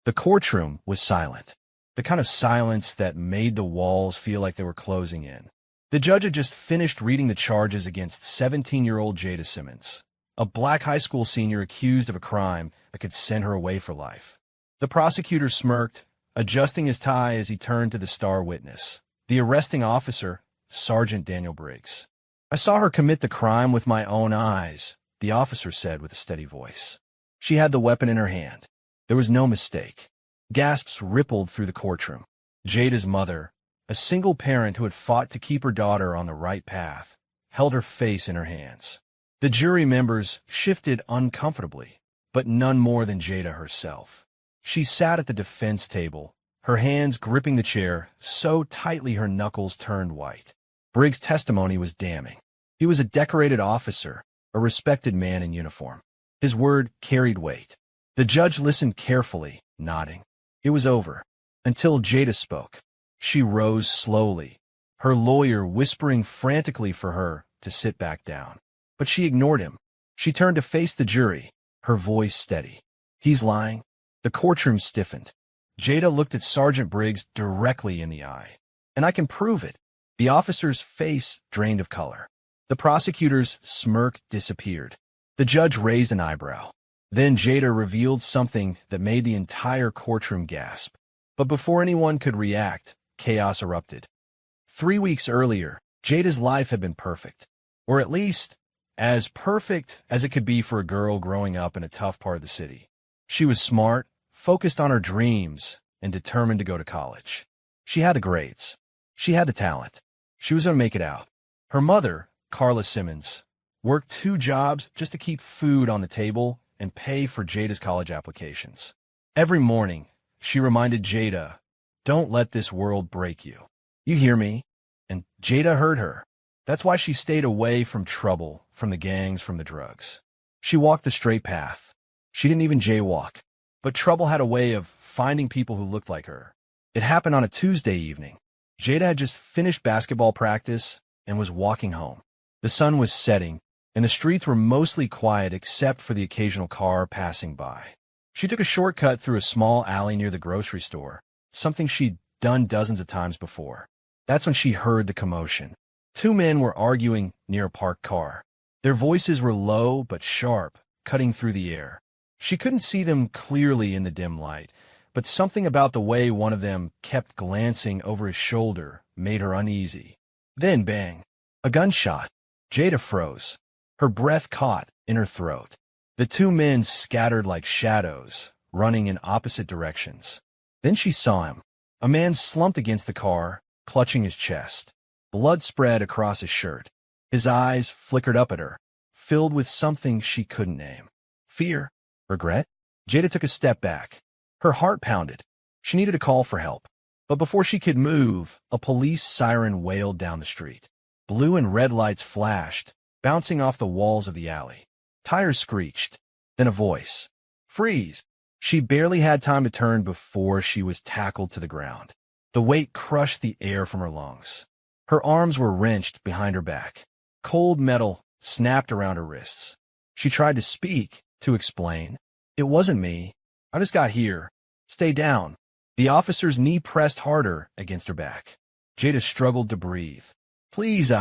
The courtroom was silent, the kind of silence that made the walls feel like they were closing in. The judge had just finished reading the charges against 17-year-old Jada Simmons, a black high school senior accused of a crime that could send her away for life. The prosecutor smirked, adjusting his tie as he turned to the star witness, the arresting officer, Sergeant Daniel Briggs. "I saw her commit the crime with my own eyes," the officer said with a steady voice. She had the weapon in her hand. There was no mistake. Gasps rippled through the courtroom. Jada's mother, a single parent who had fought to keep her daughter on the right path, held her face in her hands. The jury members shifted uncomfortably, but none more than Jada herself. She sat at the defense table, her hands gripping the chair so tightly her knuckles turned white. Briggs' testimony was damning. He was a decorated officer, a respected man in uniform. His word carried weight. The judge listened carefully, nodding. It was over, until Jada spoke. She rose slowly, her lawyer whispering frantically for her to sit back down. But she ignored him. She turned to face the jury, her voice steady. "He's lying." The courtroom stiffened. Jada looked at Sergeant Briggs directly in the eye. "And I can prove it." The officer's face drained of color. The prosecutor's smirk disappeared. The judge raised an eyebrow. Then Jada revealed something that made the entire courtroom gasp. But before anyone could react, chaos erupted. 3 weeks earlier, Jada's life had been perfect. Or at least, as perfect as it could be for a girl growing up in a tough part of the city. She was smart, focused on her dreams, and determined to go to college. She had the grades. She had the talent. She was going to make it out. Her mother, Carla Simmons, worked 2 jobs just to keep food on the table and pay for Jada's college applications. Every morning, she reminded Jada, "Don't let this world break you. You hear me?" And Jada heard her. That's why she stayed away from trouble, from the gangs, from the drugs. She walked the straight path. She didn't even jaywalk. But trouble had a way of finding people who looked like her. It happened on a Tuesday evening. Jada had just finished basketball practice and was walking home. The sun was setting, and the streets were mostly quiet except for the occasional car passing by. She took a shortcut through a small alley near the grocery store, something she'd done dozens of times before. That's when she heard the commotion. 2 men were arguing near a parked car. Their voices were low but sharp, cutting through the air. She couldn't see them clearly in the dim light, but something about the way one of them kept glancing over his shoulder made her uneasy. Then, bang, a gunshot. Jada froze. Her breath caught in her throat. The 2 men scattered like shadows, running in opposite directions. Then she saw him. A man slumped against the car, clutching his chest. Blood spread across his shirt. His eyes flickered up at her, filled with something she couldn't name. Fear? Regret? Jada took a step back. Her heart pounded. She needed to call for help. But before she could move, a police siren wailed down the street. Blue and red lights flashed, bouncing off the walls of the alley. Tires screeched. Then a voice. "Freeze!" She barely had time to turn before she was tackled to the ground. The weight crushed the air from her lungs. Her arms were wrenched behind her back. Cold metal snapped around her wrists. She tried to speak, to explain. "It wasn't me. I just got here. Stay down." The officer's knee pressed harder against her back. Jada struggled to breathe. "Please,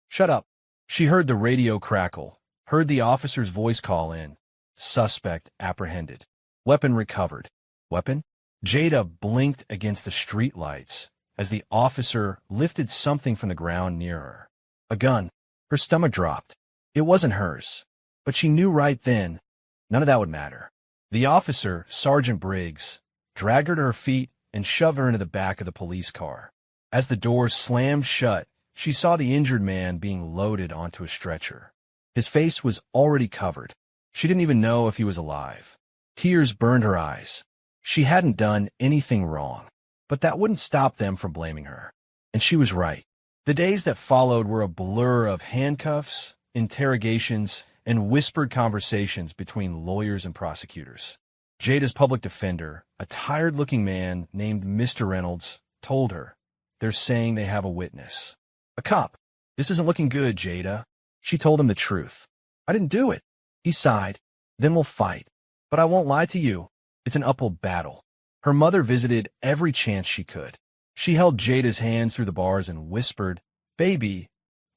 Shut up." She heard the radio crackle, heard the officer's voice call in. Suspect apprehended. Weapon recovered. Weapon? Jada blinked against the street lights as the officer lifted something from the ground near her. A gun. Her stomach dropped. It wasn't hers. But she knew right then, none of that would matter. The officer, Sergeant Briggs, dragged her to her feet and shoved her into the back of the police car. As the doors slammed shut, she saw the injured man being loaded onto a stretcher. His face was already covered. She didn't even know if he was alive. Tears burned her eyes. She hadn't done anything wrong, but that wouldn't stop them from blaming her. And she was right. The days that followed were a blur of handcuffs, interrogations, and whispered conversations between lawyers and prosecutors. Jada's public defender, a tired-looking man named Mr. Reynolds, told her, "They're saying they have a witness." "A cop. This isn't looking good, Jada." She told him the truth. "I didn't do it." He sighed. "Then we'll fight. But I won't lie to you. It's an uphill battle." Her mother visited every chance she could. She held Jada's hands through the bars and whispered, "Baby,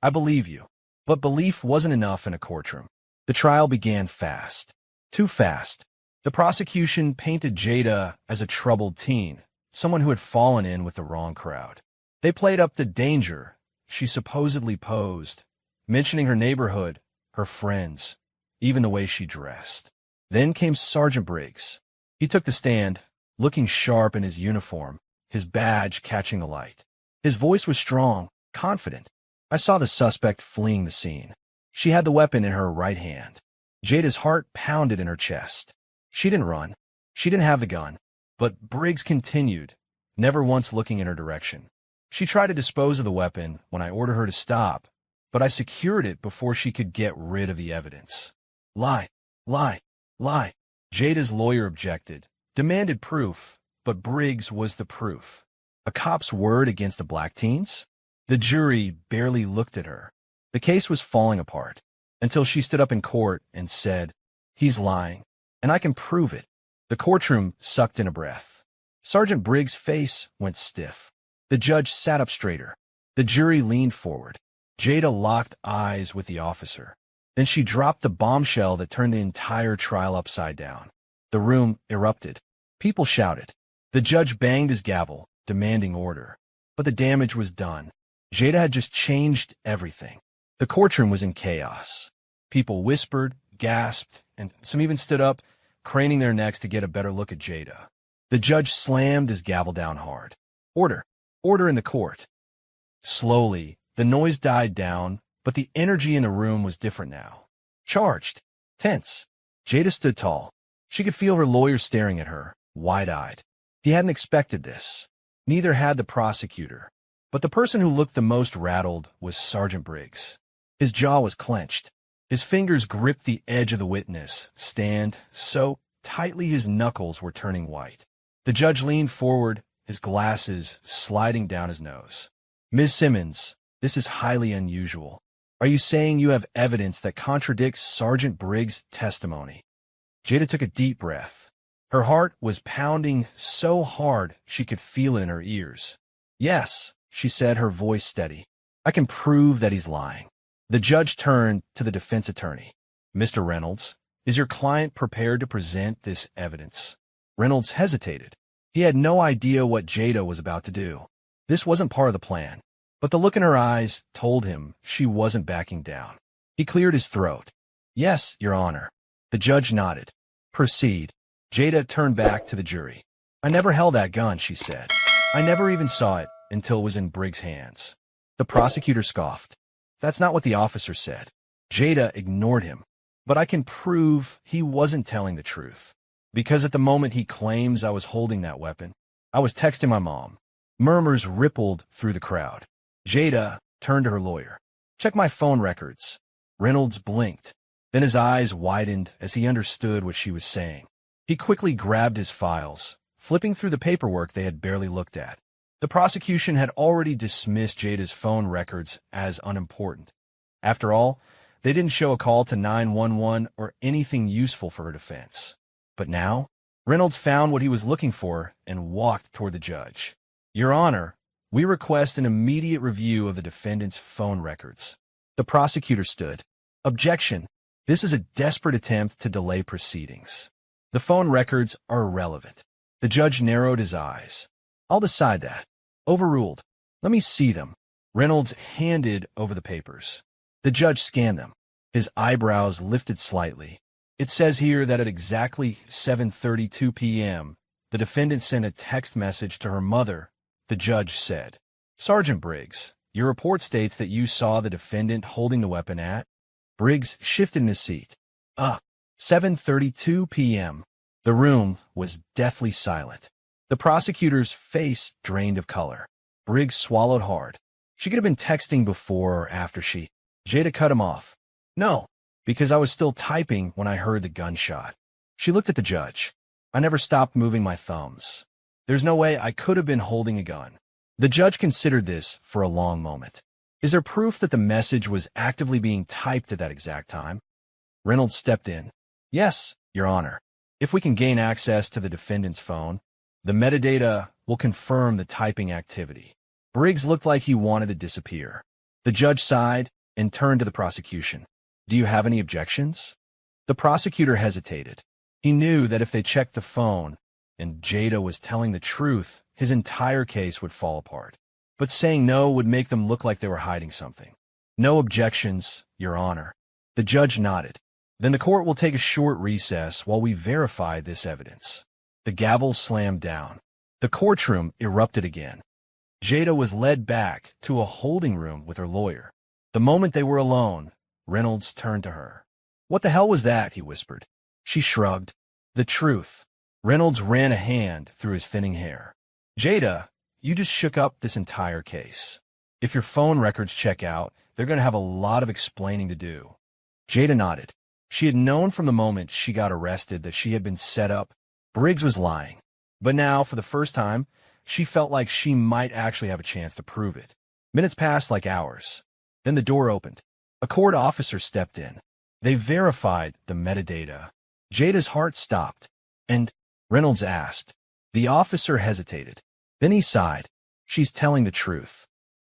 I believe you." But belief wasn't enough in a courtroom. The trial began fast. Too fast. The prosecution painted Jada as a troubled teen, someone who had fallen in with the wrong crowd. They played up the danger she supposedly posed, mentioning her neighborhood, her friends, even the way she dressed. Then came Sergeant Briggs. He took the stand, looking sharp in his uniform, his badge catching the light. His voice was strong, confident. I saw the suspect fleeing the scene. She had the weapon in her right hand. Jada's heart pounded in her chest. She didn't run. She didn't have the gun. But Briggs continued, never once looking in her direction. She tried to dispose of the weapon when I ordered her to stop, but I secured it before she could get rid of the evidence. Lie, lie, lie. Jada's lawyer objected, demanded proof, but Briggs was the proof. A cop's word against a black teen's? The jury barely looked at her. The case was falling apart, until she stood up in court and said, "He's lying, and I can prove it." The courtroom sucked in a breath. Sergeant Briggs' face went stiff. The judge sat up straighter. The jury leaned forward. Jada locked eyes with the officer. Then she dropped the bombshell that turned the entire trial upside down. The room erupted. People shouted. The judge banged his gavel, demanding order. But the damage was done. Jada had just changed everything. The courtroom was in chaos. People whispered, gasped, and some even stood up, craning their necks to get a better look at Jada. The judge slammed his gavel down hard. "Order! Order in the court!" Slowly, the noise died down, but the energy in the room was different now. Charged. Tense. Jada stood tall. She could feel her lawyer staring at her, wide-eyed. He hadn't expected this. Neither had the prosecutor. But the person who looked the most rattled was Sergeant Briggs. His jaw was clenched. His fingers gripped the edge of the witness stand so tightly his knuckles were turning white. The judge leaned forward, his glasses sliding down his nose. "Ms. Simmons, this is highly unusual. Are you saying you have evidence that contradicts Sergeant Briggs' testimony?" Jada took a deep breath. Her heart was pounding so hard she could feel it in her ears. "Yes," she said, her voice steady. "I can prove that he's lying." The judge turned to the defense attorney. "Mr. Reynolds, is your client prepared to present this evidence?" Reynolds hesitated. He had no idea what Jada was about to do. This wasn't part of the plan, but the look in her eyes told him she wasn't backing down. He cleared his throat. "Yes, Your Honor." The judge nodded. "Proceed." Jada turned back to the jury. "I never held that gun," she said. "I never even saw it until it was in Briggs' hands." The prosecutor scoffed. "That's not what the officer said." Jada ignored him. "But I can prove he wasn't telling the truth. Because at the moment he claims I was holding that weapon, I was texting my mom." Murmurs rippled through the crowd. Jada turned to her lawyer. "Check my phone records." Reynolds blinked. Then his eyes widened as he understood what she was saying. He quickly grabbed his files, flipping through the paperwork they had barely looked at. The prosecution had already dismissed Jada's phone records as unimportant. After all, they didn't show a call to 911 or anything useful for her defense. But now, Reynolds found what he was looking for and walked toward the judge. "Your Honor, we request an immediate review of the defendant's phone records." The prosecutor stood. "Objection. This is a desperate attempt to delay proceedings. The phone records are irrelevant." The judge narrowed his eyes. "I'll decide that." "Overruled. Let me see them." Reynolds handed over the papers. The judge scanned them. His eyebrows lifted slightly. "It says here that at exactly 7:32 p.m., the defendant sent a text message to her mother," the judge said. "Sergeant Briggs, your report states that you saw the defendant holding the weapon at—" Briggs shifted in his seat. 7:32 p.m. The room was deathly silent. The prosecutor's face drained of color. Briggs swallowed hard. She could have been texting before or after she... Jada cut him off. "No, because I was still typing when I heard the gunshot." She looked at the judge. "I never stopped moving my thumbs. There's no way I could have been holding a gun." The judge considered this for a long moment. "Is there proof that the message was actively being typed at that exact time?" Reynolds stepped in. "Yes, Your Honor. If we can gain access to the defendant's phone." The metadata will confirm the typing activity. Briggs looked like he wanted to disappear. The judge sighed and turned to the prosecution. Do you have any objections? The prosecutor hesitated. He knew that if they checked the phone and Jada was telling the truth, his entire case would fall apart. But saying no would make them look like they were hiding something. No objections, Your Honor. The judge nodded. Then the court will take a short recess while we verify this evidence. The gavel slammed down. The courtroom erupted again. Jada was led back to a holding room with her lawyer. The moment they were alone, Reynolds turned to her. What the hell was that? He whispered. She shrugged. The truth. Reynolds ran a hand through his thinning hair. Jada, you just shook up this entire case. If your phone records check out, they're going to have a lot of explaining to do. Jada nodded. She had known from the moment she got arrested that she had been set up. Briggs was lying. But now, for the first time, she felt like she might actually have a chance to prove it. Minutes passed like hours. Then the door opened. A court officer stepped in. They verified the metadata. Jada's heart stopped, and Reynolds asked. The officer hesitated. Then he sighed. She's telling the truth.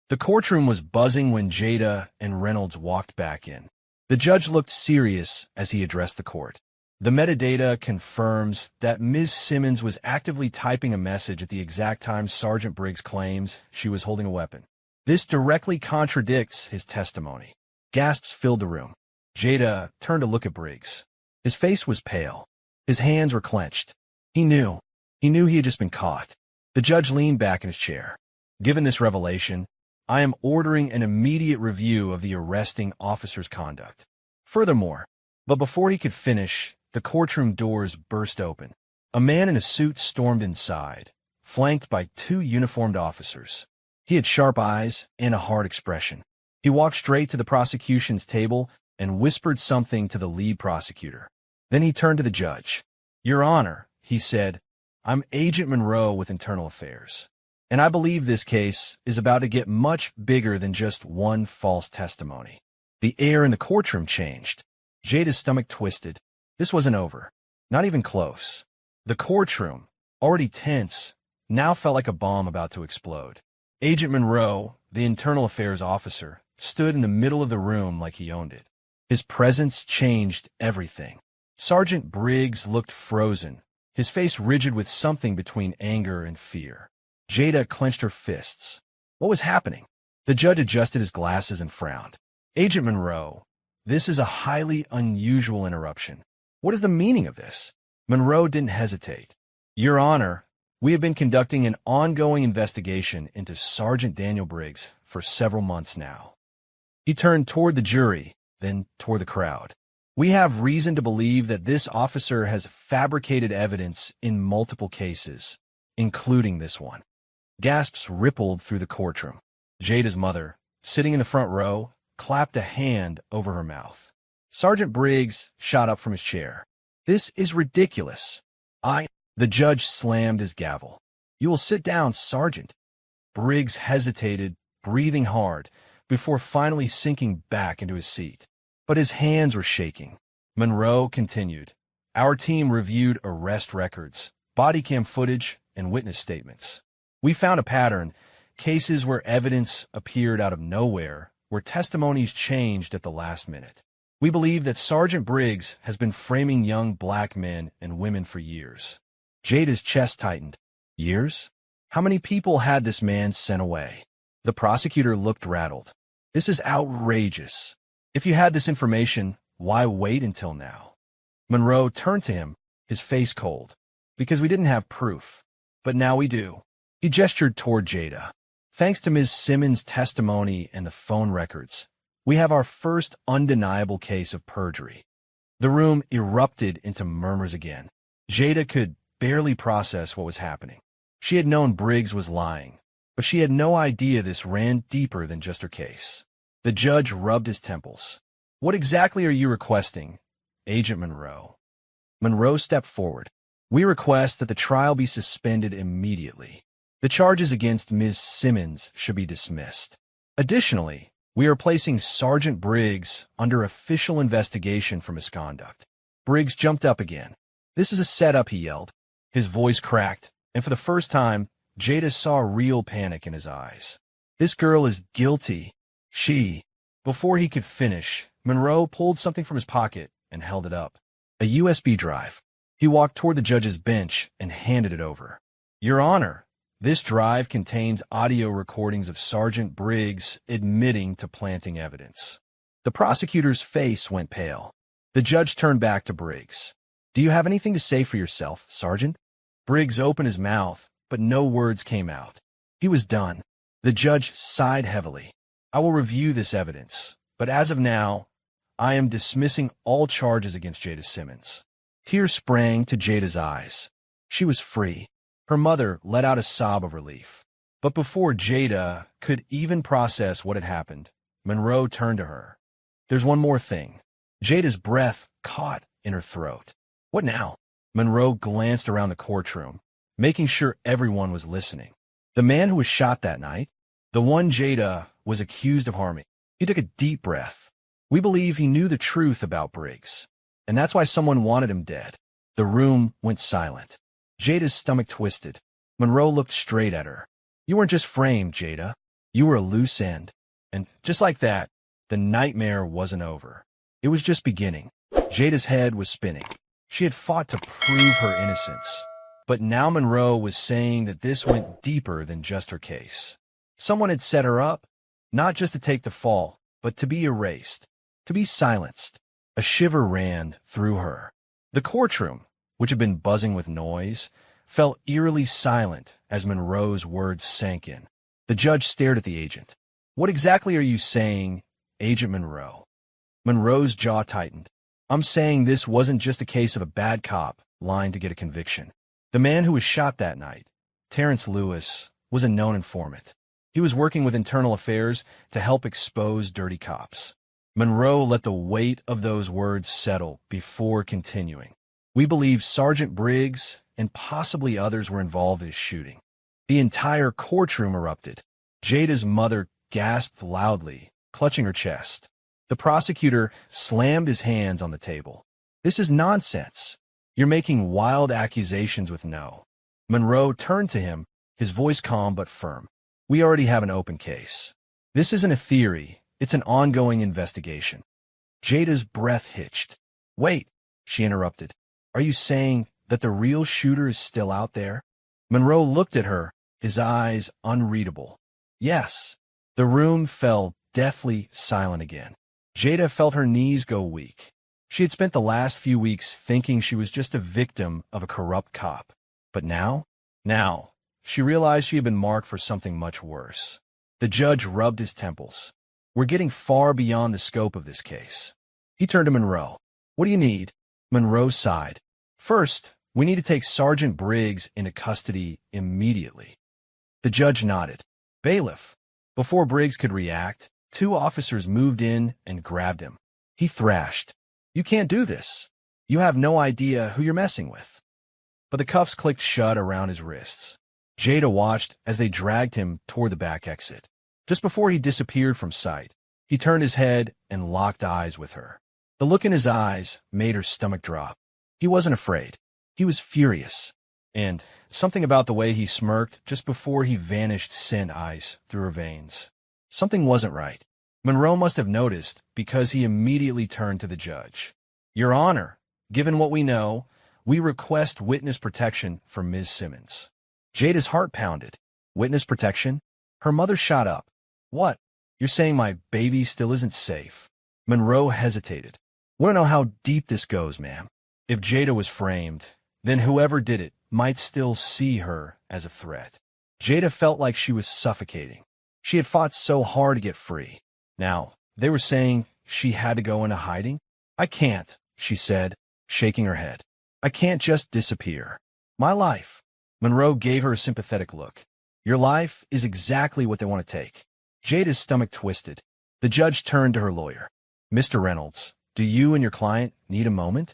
The courtroom was buzzing when Jada and Reynolds walked back in. The judge looked serious as he addressed the court. The metadata confirms that Ms. Simmons was actively typing a message at the exact time Sergeant Briggs claims she was holding a weapon. This directly contradicts his testimony. Gasps filled the room. Jada turned to look at Briggs. His face was pale. His hands were clenched. He knew. He knew he had just been caught. The judge leaned back in his chair. Given this revelation, I am ordering an immediate review of the arresting officer's conduct. Furthermore, but before he could finish, the courtroom doors burst open. A man in a suit stormed inside, flanked by two uniformed officers. He had sharp eyes and a hard expression. He walked straight to the prosecution's table and whispered something to the lead prosecutor. Then he turned to the judge. Your Honor, he said, I'm Agent Monroe with Internal Affairs, and I believe this case is about to get much bigger than just one false testimony. The air in the courtroom changed. Jada's stomach twisted. This wasn't over. Not even close. The courtroom, already tense, now felt like a bomb about to explode. Agent Monroe, the Internal Affairs officer, stood in the middle of the room like he owned it. His presence changed everything. Sergeant Briggs looked frozen, his face rigid with something between anger and fear. Jada clenched her fists. What was happening? The judge adjusted his glasses and frowned. Agent Monroe, this is a highly unusual interruption. What is the meaning of this? Monroe didn't hesitate. Your Honor, we have been conducting an ongoing investigation into Sergeant Daniel Briggs for several months now. He turned toward the jury, then toward the crowd. We have reason to believe that this officer has fabricated evidence in multiple cases, including this one. Gasps rippled through the courtroom. Jada's mother, sitting in the front row, clapped a hand over her mouth. Sergeant Briggs shot up from his chair. This is ridiculous. The judge slammed his gavel. You will sit down, Sergeant. Briggs hesitated, breathing hard, before finally sinking back into his seat. But his hands were shaking. Monroe continued. Our team reviewed arrest records, body cam footage, and witness statements. We found a pattern, cases where evidence appeared out of nowhere, where testimonies changed at the last minute. We believe that Sergeant Briggs has been framing young black men and women for years. Jada's chest tightened. Years? How many people had this man sent away? The prosecutor looked rattled. This is outrageous. If you had this information, why wait until now? Monroe turned to him, his face cold. Because we didn't have proof. But now we do. He gestured toward Jada. Thanks to Ms. Simmons' testimony and the phone records, we have our first undeniable case of perjury. The room erupted into murmurs again. Jada could barely process what was happening. She had known Briggs was lying, but she had no idea this ran deeper than just her case. The judge rubbed his temples. What exactly are you requesting, Agent Monroe? Monroe stepped forward. We request that the trial be suspended immediately. The charges against Ms. Simmons should be dismissed. Additionally, we are placing Sergeant Briggs under official investigation for misconduct. Briggs jumped up again. This is a setup, he yelled. His voice cracked, And for the first time, Jada saw real panic in his eyes. This girl is guilty. Before he could finish, Monroe pulled something from his pocket and held it up. A USB drive. He walked toward the judge's bench and handed it over. Your Honor, this drive contains audio recordings of Sergeant Briggs admitting to planting evidence. The prosecutor's face went pale. The judge turned back to Briggs. Do you have anything to say for yourself, Sergeant? Briggs opened his mouth, but no words came out. He was done. The judge sighed heavily. I will review this evidence, but as of now, I am dismissing all charges against Jada Simmons. Tears sprang to Jada's eyes. She was free. Her mother let out a sob of relief. But before Jada could even process what had happened, Monroe turned to her. There's one more thing. Jada's breath caught in her throat. What now? Monroe glanced around the courtroom, making sure everyone was listening. The man who was shot that night, the one Jada was accused of harming, he took a deep breath. We believe he knew the truth about Briggs, and that's why someone wanted him dead. The room went silent. Jada's stomach twisted. Monroe looked straight at her. You weren't just framed, Jada. You were a loose end. And just like that, the nightmare wasn't over. It was just beginning. Jada's head was spinning. She had fought to prove her innocence. But now Monroe was saying that this went deeper than just her case. Someone had set her up, not just to take the fall, but to be erased, to be silenced. A shiver ran through her. The courtroom, which had been buzzing with noise, fell eerily silent as Monroe's words sank in. The judge stared at the agent. What exactly are you saying, Agent Monroe? Monroe's jaw tightened. I'm saying this wasn't just a case of a bad cop lying to get a conviction. The man who was shot that night, Terrence Lewis, was a known informant. He was working with Internal Affairs to help expose dirty cops. Monroe let the weight of those words settle before continuing. We believe Sergeant Briggs and possibly others were involved in his shooting. The entire courtroom erupted. Jada's mother gasped loudly, clutching her chest. The prosecutor slammed his hands on the table. This is nonsense. You're making wild accusations with no. Monroe turned to him, his voice calm but firm. We already have an open case. This isn't a theory. It's an ongoing investigation. Jada's breath hitched. Wait, she interrupted. Are you saying that the real shooter is still out there? Monroe looked at her, his eyes unreadable. Yes. The room fell deathly silent again. Jada felt her knees go weak. She had spent the last few weeks thinking she was just a victim of a corrupt cop. But now, she realized she had been marked for something much worse. The judge rubbed his temples. We're getting far beyond the scope of this case. He turned to Monroe. What do you need? Monroe sighed. First, we need to take Sergeant Briggs into custody immediately. The judge nodded. Bailiff. Before Briggs could react, 2 officers moved in and grabbed him. He thrashed. You can't do this. You have no idea who you're messing with. But the cuffs clicked shut around his wrists. Jada watched as they dragged him toward the back exit. Just before he disappeared from sight, he turned his head and locked eyes with her. The look in his eyes made her stomach drop. He wasn't afraid. He was furious. And something about the way he smirked just before he vanished sent ice through her veins. Something wasn't right. Monroe must have noticed because he immediately turned to the judge. Your Honor, given what we know, we request witness protection for Ms. Simmons. Jada's heart pounded. Witness protection? Her mother shot up. What? You're saying my baby still isn't safe? Monroe hesitated. Want to know how deep this goes, ma'am? If Jada was framed, then whoever did it might still see her as a threat. Jada felt like she was suffocating. She had fought so hard to get free. Now, they were saying she had to go into hiding? I can't, she said, shaking her head. I can't just disappear. My life. Monroe gave her a sympathetic look. Your life is exactly what they want to take. Jada's stomach twisted. The judge turned to her lawyer. Mr. Reynolds, do you and your client need a moment?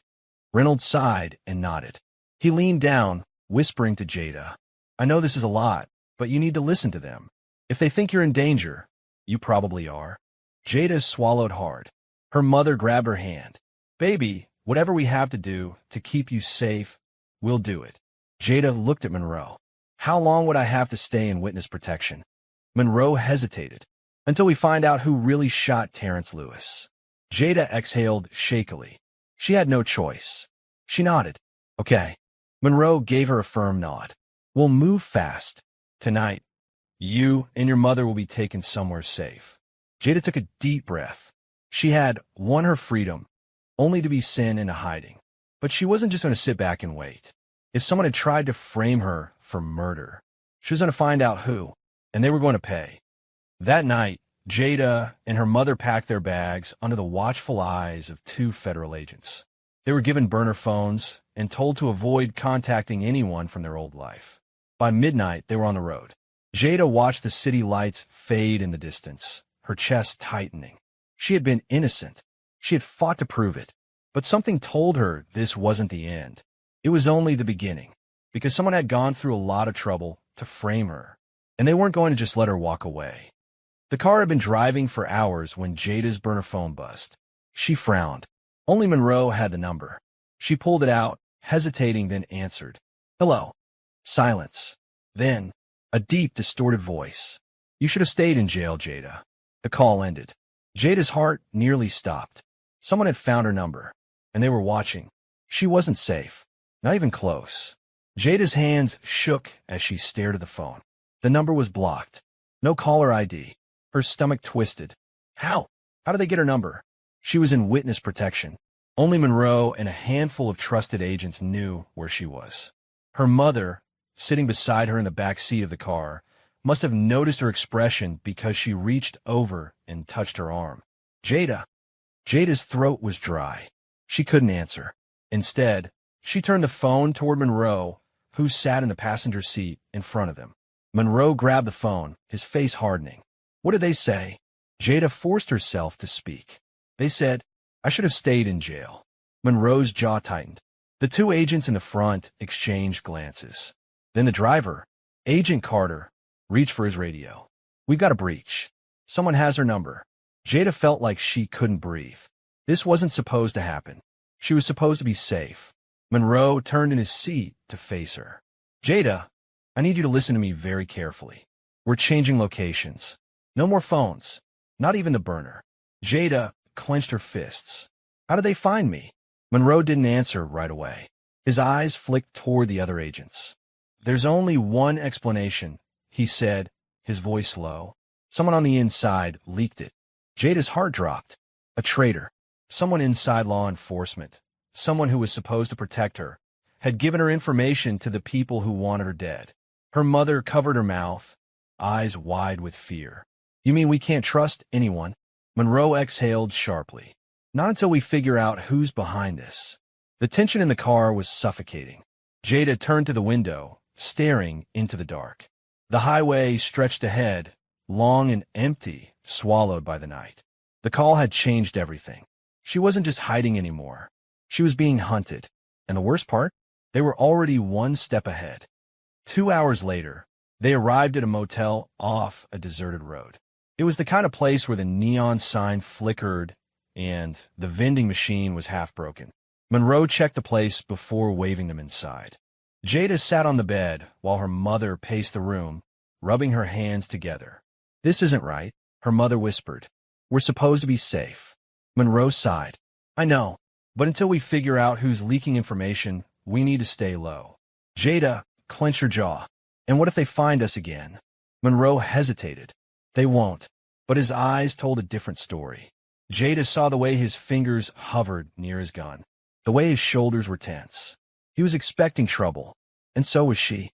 Reynolds sighed and nodded. He leaned down, whispering to Jada. I know this is a lot, but you need to listen to them. If they think you're in danger, you probably are. Jada swallowed hard. Her mother grabbed her hand. Baby, whatever we have to do to keep you safe, we'll do it. Jada looked at Monroe. How long would I have to stay in witness protection? Monroe hesitated. Until we find out who really shot Terrence Lewis. Jada exhaled shakily. She had no choice. She nodded. Okay. Monroe gave her a firm nod. We'll move fast. Tonight, you and your mother will be taken somewhere safe. Jada took a deep breath. She had won her freedom, only to be sent into hiding. But she wasn't just going to sit back and wait. If someone had tried to frame her for murder, she was going to find out who, and they were going to pay. That night, Jada and her mother packed their bags under the watchful eyes of 2 federal agents. They were given burner phones and told to avoid contacting anyone from their old life. By midnight, they were on the road. Jada watched the city lights fade in the distance, her chest tightening. She had been innocent. She had fought to prove it. But something told her this wasn't the end. It was only the beginning, because someone had gone through a lot of trouble to frame her, and they weren't going to just let her walk away. The car had been driving for hours when Jada's burner phone buzzed. She frowned. Only Monroe had the number. She pulled it out, hesitating, then answered. Hello. Silence. Then, a deep, distorted voice. You should have stayed in jail, Jada. The call ended. Jada's heart nearly stopped. Someone had found her number, and they were watching. She wasn't safe. Not even close. Jada's hands shook as she stared at the phone. The number was blocked. No caller ID. Her stomach twisted. How? How did they get her number? She was in witness protection. Only Monroe and a handful of trusted agents knew where she was. Her mother, sitting beside her in the back seat of the car, must have noticed her expression because she reached over and touched her arm. Jada's throat was dry. She couldn't answer. Instead, she turned the phone toward Monroe, who sat in the passenger seat in front of them. Monroe grabbed the phone, his face hardening. What did they say? Jada forced herself to speak. They said, I should have stayed in jail. Monroe's jaw tightened. The 2 agents in the front exchanged glances. Then the driver, Agent Carter, reached for his radio. We've got a breach. Someone has her number. Jada felt like she couldn't breathe. This wasn't supposed to happen. She was supposed to be safe. Monroe turned in his seat to face her. Jada, I need you to listen to me very carefully. We're changing locations. No more phones. Not even the burner. Jada clenched her fists. How did they find me? Monroe didn't answer right away. His eyes flicked toward the other agents. There's only one explanation, he said, his voice low. Someone on the inside leaked it. Jada's heart dropped. A traitor. Someone inside law enforcement. Someone who was supposed to protect her. Had given her information to the people who wanted her dead. Her mother covered her mouth, eyes wide with fear. You mean we can't trust anyone? Monroe exhaled sharply. Not until we figure out who's behind this. The tension in the car was suffocating. Jada turned to the window, staring into the dark. The highway stretched ahead, long and empty, swallowed by the night. The call had changed everything. She wasn't just hiding anymore. She was being hunted. And the worst part? They were already one step ahead. 2 hours later, they arrived at a motel off a deserted road. It was the kind of place where the neon sign flickered and the vending machine was half broken. Monroe checked the place before waving them inside. Jada sat on the bed while her mother paced the room, rubbing her hands together. This isn't right, her mother whispered. We're supposed to be safe. Monroe sighed. I know, but until we figure out who's leaking information, we need to stay low. Jada clenched her jaw. And what if they find us again? Monroe hesitated. They won't. But his eyes told a different story. Jada saw the way his fingers hovered near his gun, the way his shoulders were tense. He was expecting trouble, and so was she.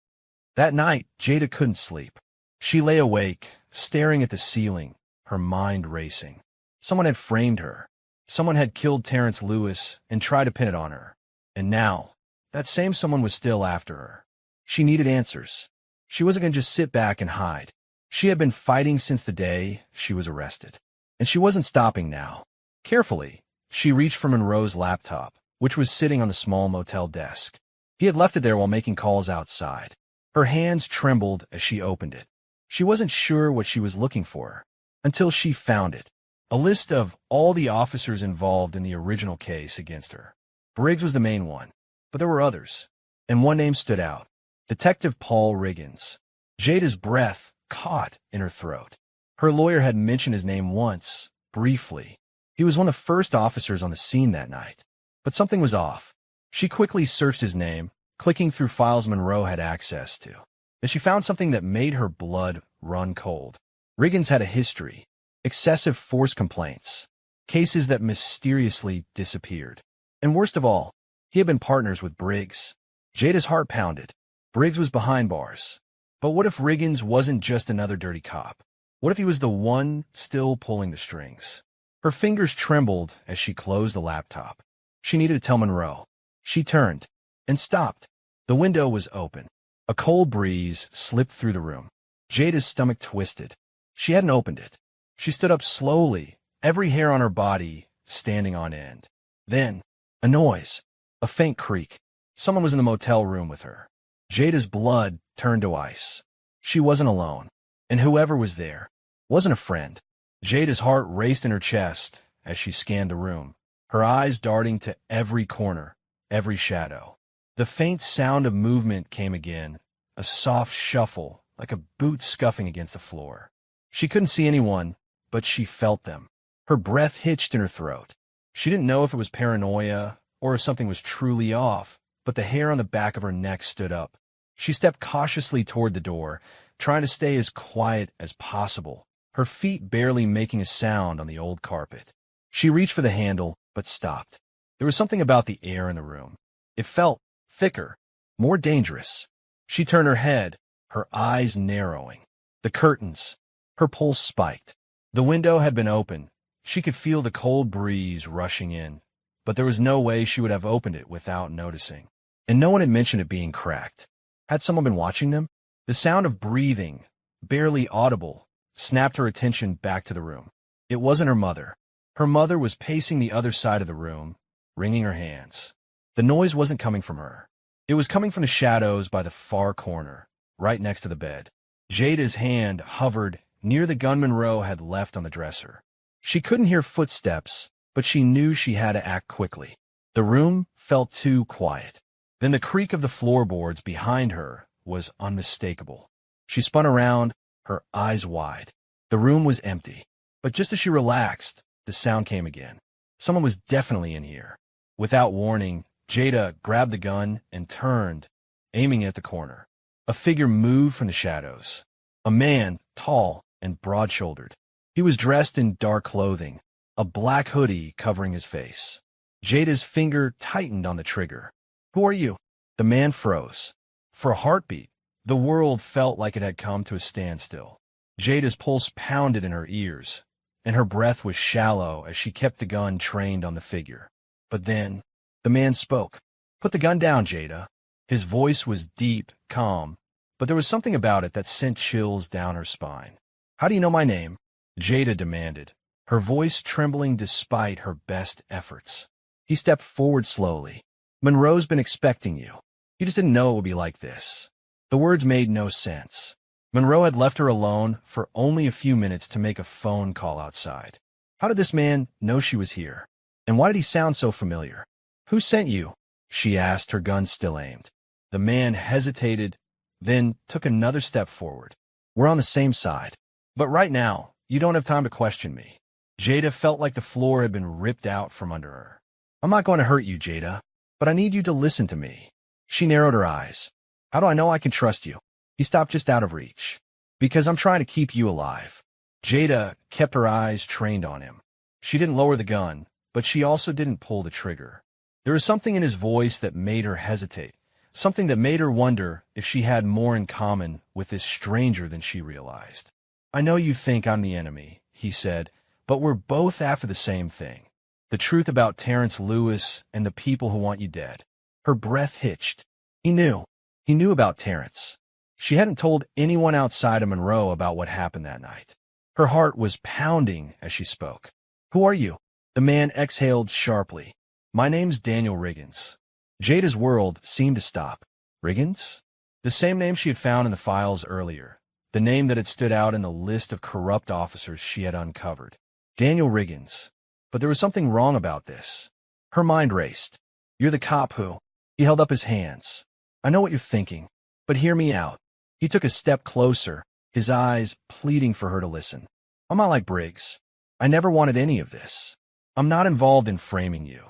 That night, Jada couldn't sleep. She lay awake, staring at the ceiling, her mind racing. Someone had framed her. Someone had killed Terrence Lewis and tried to pin it on her. And now, that same someone was still after her. She needed answers. She wasn't going to just sit back and hide. She had been fighting since the day she was arrested. And she wasn't stopping now. Carefully, she reached for Monroe's laptop, which was sitting on the small motel desk. He had left it there while making calls outside. Her hands trembled as she opened it. She wasn't sure what she was looking for, until she found it. A list of all the officers involved in the original case against her. Briggs was the main one, but there were others, and one name stood out. Detective Paul Riggins. Jada's breath caught in her throat. Her lawyer had mentioned his name once, briefly. He was one of the first officers on the scene that night. But something was off. She quickly searched his name, clicking through files Monroe had access to. And she found something that made her blood run cold. Riggins had a history. Excessive force complaints. Cases that mysteriously disappeared. And worst of all, he had been partners with Briggs. Jada's heart pounded. Briggs was behind bars. But what if Riggins wasn't just another dirty cop? What if he was the one still pulling the strings? Her fingers trembled as she closed the laptop. She needed to tell Monroe. She turned and stopped. The window was open. A cold breeze slipped through the room. Jada's stomach twisted. She hadn't opened it. She stood up slowly, every hair on her body standing on end. Then, a noise. A faint creak. Someone was in the motel room with her. Jada's blood turned to ice. She wasn't alone. And whoever was there wasn't a friend. Jada's heart raced in her chest as she scanned the room, her eyes darting to every corner, every shadow. The faint sound of movement came again, a soft shuffle, like a boot scuffing against the floor. She couldn't see anyone, but she felt them. Her breath hitched in her throat. She didn't know if it was paranoia or if something was truly off, but the hair on the back of her neck stood up. She stepped cautiously toward the door, trying to stay as quiet as possible, her feet barely making a sound on the old carpet. She reached for the handle, but stopped. There was something about the air in the room. It felt thicker, more dangerous. She turned her head, her eyes narrowing. The curtains. Her pulse spiked. The window had been open. She could feel the cold breeze rushing in, but there was no way she would have opened it without noticing. And no one had mentioned it being cracked. Had someone been watching them? The sound of breathing, barely audible, snapped her attention back to the room. It wasn't her mother. Her mother was pacing the other side of the room, wringing her hands. The noise wasn't coming from her. It was coming from the shadows by the far corner, right next to the bed. Jada's hand hovered near the gun Monroe had left on the dresser. She couldn't hear footsteps, but she knew she had to act quickly. The room felt too quiet. Then the creak of the floorboards behind her was unmistakable. She spun around, her eyes wide. The room was empty. But just as she relaxed, the sound came again. Someone was definitely in here. Without warning, Jada grabbed the gun and turned, aiming at the corner. A figure moved from the shadows. A man, tall and broad-shouldered. He was dressed in dark clothing, a black hoodie covering his face. Jada's finger tightened on the trigger. "Who are you?" The man froze. For a heartbeat, the world felt like it had come to a standstill. Jada's pulse pounded in her ears, and her breath was shallow as she kept the gun trained on the figure. But then, the man spoke. "Put the gun down, Jada." His voice was deep, calm, but there was something about it that sent chills down her spine. "How do you know my name?" Jada demanded, her voice trembling despite her best efforts. He stepped forward slowly. "Monroe's been expecting you. He just didn't know it would be like this." The words made no sense. Monroe had left her alone for only a few minutes to make a phone call outside. How did this man know she was here? And why did he sound so familiar? "Who sent you?" she asked, her gun still aimed. The man hesitated, then took another step forward. "We're on the same side. But right now, you don't have time to question me." Jada felt like the floor had been ripped out from under her. "I'm not going to hurt you, Jada, but I need you to listen to me." She narrowed her eyes. "How do I know I can trust you?" He stopped just out of reach. "Because I'm trying to keep you alive." Jada kept her eyes trained on him. She didn't lower the gun, but she also didn't pull the trigger. There was something in his voice that made her hesitate, something that made her wonder if she had more in common with this stranger than she realized. "I know you think I'm the enemy," he said, "but we're both after the same thing. The truth about Terrence Lewis and the people who want you dead." Her breath hitched. He knew. He knew about Terrence. She hadn't told anyone outside of Monroe about what happened that night. Her heart was pounding as she spoke. "Who are you?" The man exhaled sharply. "My name's Daniel Riggins." Jada's world seemed to stop. Riggins? The same name she had found in the files earlier. The name that had stood out in the list of corrupt officers she had uncovered. Daniel Riggins. But there was something wrong about this. Her mind raced. "You're the cop who—" He held up his hands. "I know what you're thinking. But hear me out. He took a step closer, his eyes pleading for her to listen. I'm not like Briggs. I never wanted any of this. I'm not involved in framing you.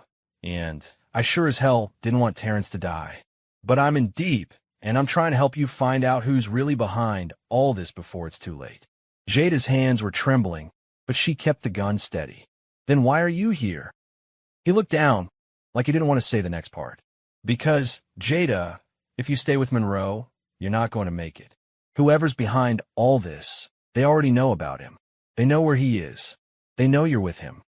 And I sure as hell didn't want Terrence to die. But I'm in deep, and I'm trying to help you find out who's really behind all this before it's too late. Jada's hands were trembling, but she kept the gun steady. Then why are you here? He looked down, like he didn't want to say the next part. Because, Jada, if you stay with Monroe, you're not going to make it. Whoever's behind all this, they already know about him. They know where he is. They know you're with him.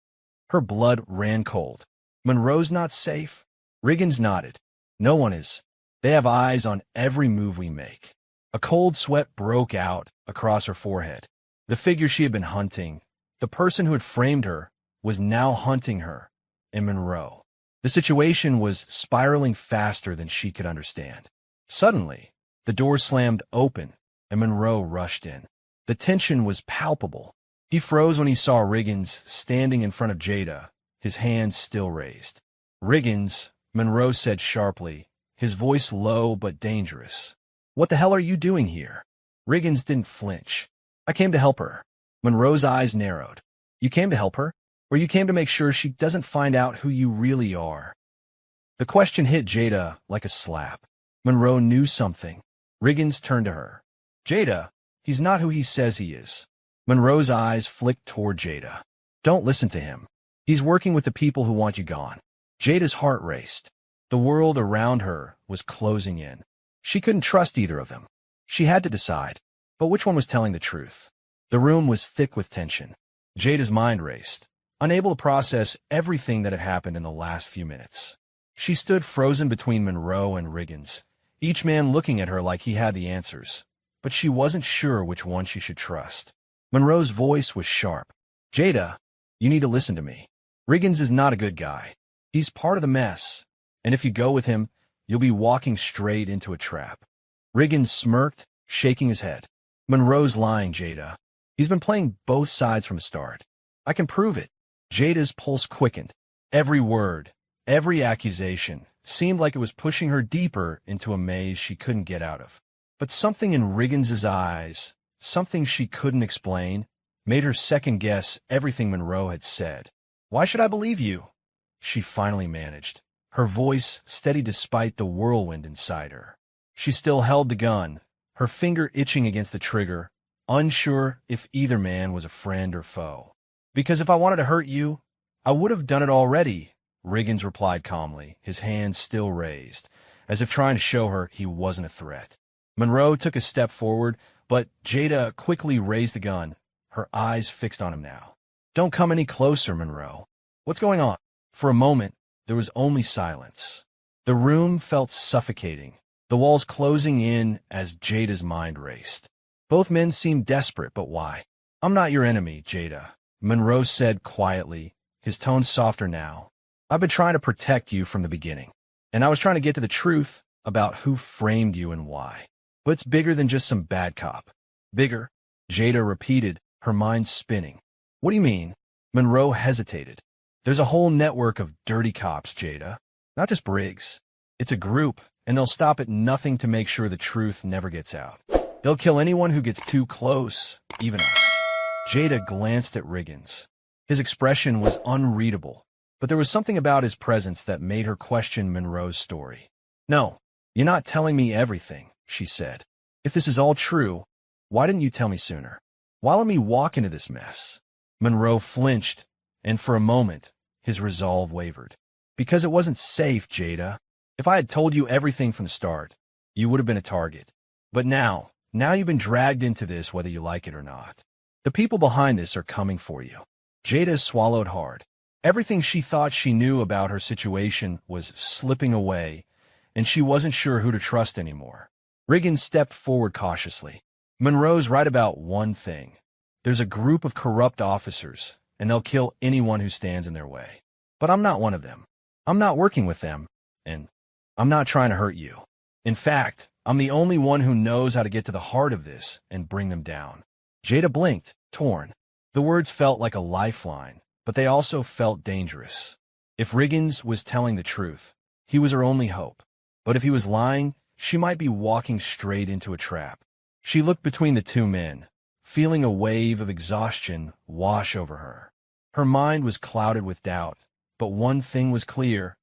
Her blood ran cold. Monroe's not safe? Riggins nodded. No one is. They have eyes on every move we make. A cold sweat broke out across her forehead. The figure she had been hunting, the person who had framed her, was now hunting her, and Monroe. The situation was spiraling faster than she could understand. Suddenly, the door slammed open, and Monroe rushed in. The tension was palpable. He froze when he saw Riggins standing in front of Jada, his hands still raised. Riggins, Monroe said sharply, his voice low but dangerous. What the hell are you doing here? Riggins didn't flinch. I came to help her. Monroe's eyes narrowed. You came to help her? Or you came to make sure she doesn't find out who you really are? The question hit Jada like a slap. Monroe knew something. Riggins turned to her. Jada, he's not who he says he is. Monroe's eyes flicked toward Jada. Don't listen to him. He's working with the people who want you gone. Jada's heart raced. The world around her was closing in. She couldn't trust either of them. She had to decide. But which one was telling the truth? The room was thick with tension. Jada's mind raced, unable to process everything that had happened in the last few minutes. She stood frozen between Monroe and Riggins, each man looking at her like he had the answers, but she wasn't sure which one she should trust. Monroe's voice was sharp. Jada, you need to listen to me. Riggins is not a good guy. He's part of the mess, and if you go with him, you'll be walking straight into a trap. Riggins smirked, shaking his head. Monroe's lying, Jada. He's been playing both sides from the start. I can prove it. Jada's pulse quickened. Every word, every accusation seemed like it was pushing her deeper into a maze she couldn't get out of. But something in Riggins's eyes, something she couldn't explain, made her second-guess everything Monroe had said. Why should I believe you? She finally managed, her voice steady despite the whirlwind inside her. She still held the gun, her finger itching against the trigger, unsure if either man was a friend or foe. Because if I wanted to hurt you, I would have done it already, Riggins replied calmly, his hands still raised, as if trying to show her he wasn't a threat. Monroe took a step forward, but Jada quickly raised the gun, her eyes fixed on him now. Don't come any closer, Monroe. What's going on? For a moment, there was only silence. The room felt suffocating, the walls closing in as Jada's mind raced. Both men seemed desperate, but why? I'm not your enemy, Jada, Monroe said quietly, his tone softer now. I've been trying to protect you from the beginning, and I was trying to get to the truth about who framed you and why. But it's bigger than just some bad cop. Bigger, Jada repeated, her mind spinning. What do you mean? Monroe hesitated. There's a whole network of dirty cops, Jada. Not just Briggs. It's a group, and they'll stop at nothing to make sure the truth never gets out. They'll kill anyone who gets too close, even us. Jada glanced at Riggins. His expression was unreadable, but there was something about his presence that made her question Monroe's story. No, you're not telling me everything, she said. If this is all true, why didn't you tell me sooner? Why let me walk into this mess? Monroe flinched, and for a moment, his resolve wavered. Because it wasn't safe, Jada. If I had told you everything from the start, you would have been a target. But now you've been dragged into this whether you like it or not. The people behind this are coming for you. Jada swallowed hard. Everything she thought she knew about her situation was slipping away, and she wasn't sure who to trust anymore. Riggins stepped forward cautiously. Monroe's right about one thing. There's a group of corrupt officers, and they'll kill anyone who stands in their way. But I'm not one of them. I'm not working with them, and I'm not trying to hurt you. In fact, I'm the only one who knows how to get to the heart of this and bring them down. Jada blinked, torn. The words felt like a lifeline, but they also felt dangerous. If Riggins was telling the truth, he was her only hope. But if he was lying, She might be walking straight into a trap. She looked between the two men, feeling a wave of exhaustion wash over her. Her mind was clouded with doubt, but one thing was clear.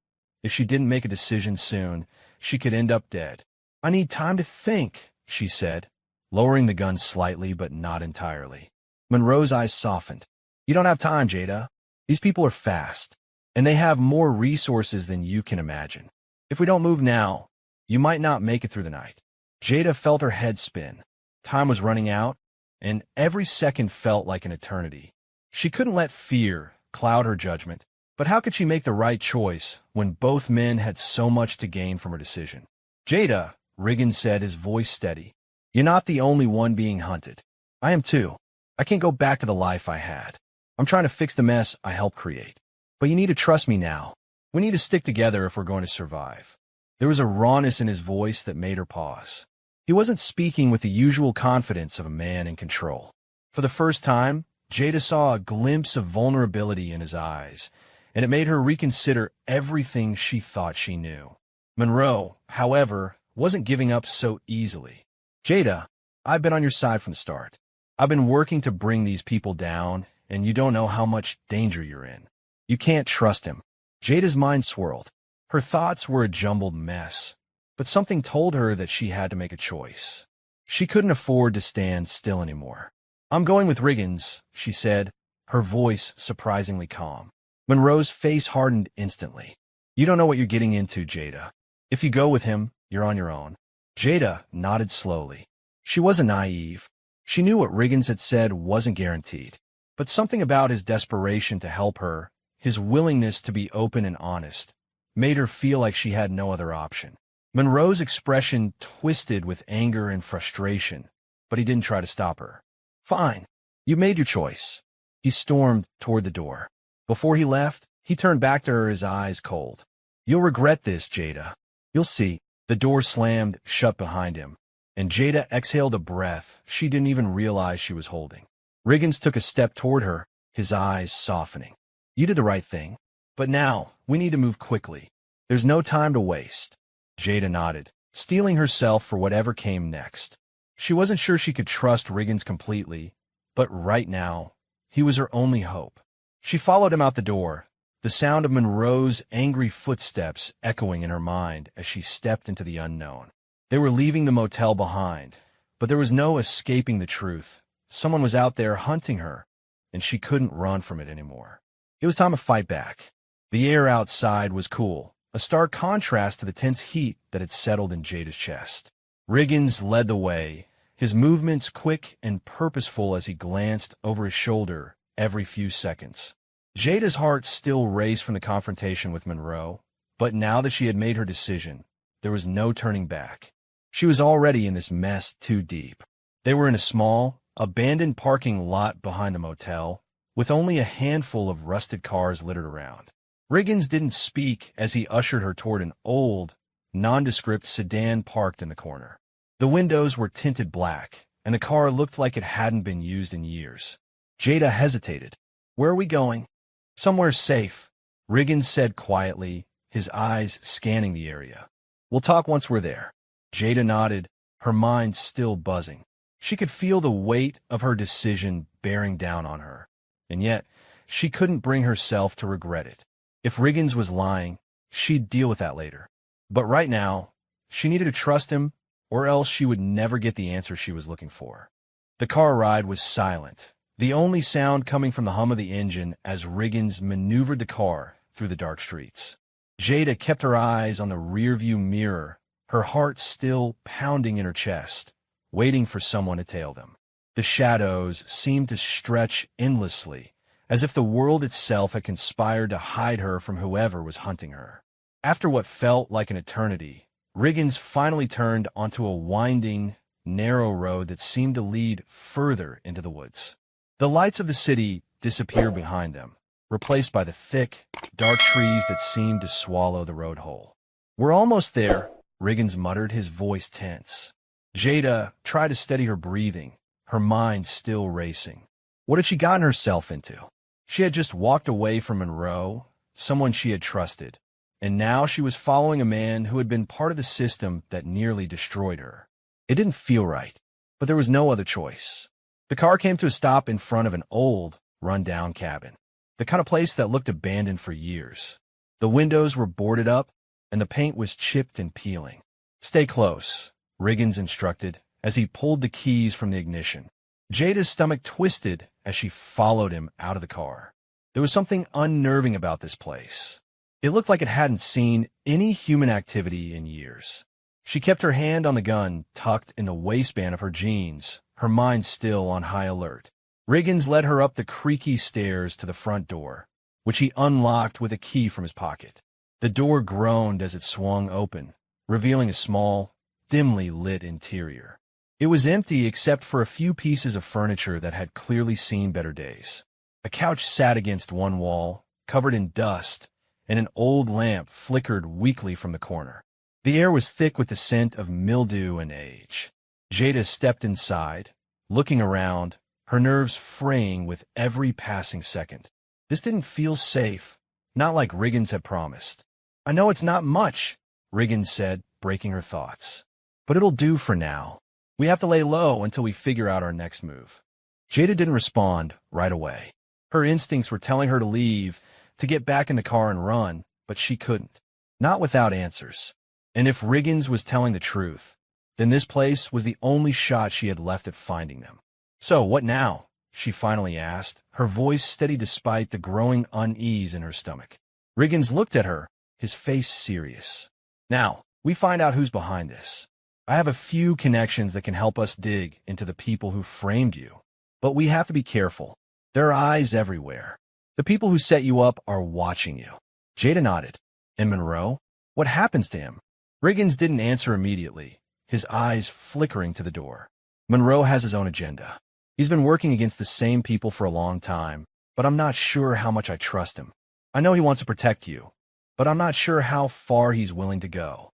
If she didn't make a decision soon, she could end up dead. "I need time to think," she said, lowering the gun slightly but not entirely. Monroe's eyes softened. "You don't have time, Jada. These people are fast, and they have more resources than you can imagine. If we don't move now, you might not make it through the night." Jada felt her head spin. Time was running out, and every second felt like an eternity. She couldn't let fear cloud her judgment, but how could she make the right choice when both men had so much to gain from her decision? "Jada," Riggins said, his voice steady, "you're not the only one being hunted. I am too. I can't go back to the life I had. I'm trying to fix the mess I helped create. But you need to trust me now. We need to stick together if we're going to survive." There was a rawness in his voice that made her pause. He wasn't speaking with the usual confidence of a man in control. For the first time, Jada saw a glimpse of vulnerability in his eyes, and it made her reconsider everything she thought she knew. Monroe, however, wasn't giving up so easily. "Jada, I've been on your side from the start. I've been working to bring these people down, and you don't know how much danger you're in. You can't trust him." Jada's mind swirled. Her thoughts were a jumbled mess, but something told her that she had to make a choice. She couldn't afford to stand still anymore. "I'm going with Riggins," she said, her voice surprisingly calm. Monroe's face hardened instantly. "You don't know what you're getting into, Jada. If you go with him, you're on your own." Jada nodded slowly. She wasn't naive. She knew what Riggins had said wasn't guaranteed, but something about his desperation to help her, his willingness to be open and honest, made her feel like she had no other option. Monroe's expression twisted with anger and frustration, but he didn't try to stop her. "Fine. You made your choice." He stormed toward the door. Before he left, he turned back to her, his eyes cold. "You'll regret this, Jada. You'll see." The door slammed shut behind him, and Jada exhaled a breath she didn't even realize she was holding. Riggins took a step toward her, his eyes softening. "You did the right thing, but now we need to move quickly. There's no time to waste." Jada nodded, steeling herself for whatever came next. She wasn't sure she could trust Riggins completely, but right now, he was her only hope. She followed him out the door, the sound of Monroe's angry footsteps echoing in her mind as she stepped into the unknown. They were leaving the motel behind, but there was no escaping the truth. Someone was out there hunting her, and she couldn't run from it anymore. It was time to fight back. The air outside was cool, a stark contrast to the tense heat that had settled in Jada's chest. Riggins led the way, his movements quick and purposeful as he glanced over his shoulder every few seconds. Jada's heart still raced from the confrontation with Monroe, but now that she had made her decision, there was no turning back. She was already in this mess too deep. They were in a small, abandoned parking lot behind the motel, with only a handful of rusted cars littered around. Riggins didn't speak as he ushered her toward an old, nondescript sedan parked in the corner. The windows were tinted black, and the car looked like it hadn't been used in years. Jada hesitated. "Where are we going?" "Somewhere safe," Riggins said quietly, his eyes scanning the area. "We'll talk once we're there." Jada nodded, her mind still buzzing. She could feel the weight of her decision bearing down on her, and yet she couldn't bring herself to regret it. If Riggins was lying, she'd deal with that later. But right now, she needed to trust him, or else she would never get the answer she was looking for. The car ride was silent, the only sound coming from the hum of the engine as Riggins maneuvered the car through the dark streets. Jada kept her eyes on the rearview mirror, her heart still pounding in her chest, waiting for someone to tail them. The shadows seemed to stretch endlessly, as if the world itself had conspired to hide her from whoever was hunting her. After what felt like an eternity, Riggins finally turned onto a winding, narrow road that seemed to lead further into the woods. The lights of the city disappeared behind them, replaced by the thick, dark trees that seemed to swallow the road whole. "We're almost there," Riggins muttered, his voice tense. Jada tried to steady her breathing, her mind still racing. What had she gotten herself into? She had just walked away from Monroe, someone she had trusted, and now she was following a man who had been part of the system that nearly destroyed her. It didn't feel right, but there was no other choice. The car came to a stop in front of an old, run-down cabin, the kind of place that looked abandoned for years. The windows were boarded up, and the paint was chipped and peeling. "Stay close," Riggins instructed as he pulled the keys from the ignition. Jada's stomach twisted as she followed him out of the car. There was something unnerving about this place. It looked like it hadn't seen any human activity in years. She kept her hand on the gun tucked in the waistband of her jeans, her mind still on high alert. Riggins led her up the creaky stairs to the front door, which he unlocked with a key from his pocket. The door groaned as it swung open, revealing a small, dimly lit interior. It was empty except for a few pieces of furniture that had clearly seen better days. A couch sat against one wall, covered in dust, and an old lamp flickered weakly from the corner. The air was thick with the scent of mildew and age. Jada stepped inside, looking around, her nerves fraying with every passing second. This didn't feel safe, not like Riggins had promised. "I know it's not much," Riggins said, breaking her thoughts. "But it'll do for now. We have to lay low until we figure out our next move." Jada didn't respond right away. Her instincts were telling her to leave, to get back in the car and run, but she couldn't. Not without answers. And if Riggins was telling the truth, then this place was the only shot she had left at finding them. "So, what now?" she finally asked, her voice steady despite the growing unease in her stomach. Riggins looked at her, his face serious. "Now, we find out who's behind this. I have a few connections that can help us dig into the people who framed you. But we have to be careful. There are eyes everywhere. The people who set you up are watching you." Jada nodded. "And Monroe? What happens to him?" Riggins didn't answer immediately, his eyes flickering to the door. "Monroe has his own agenda. He's been working against the same people for a long time, but I'm not sure how much I trust him. I know he wants to protect you, but I'm not sure how far he's willing to go."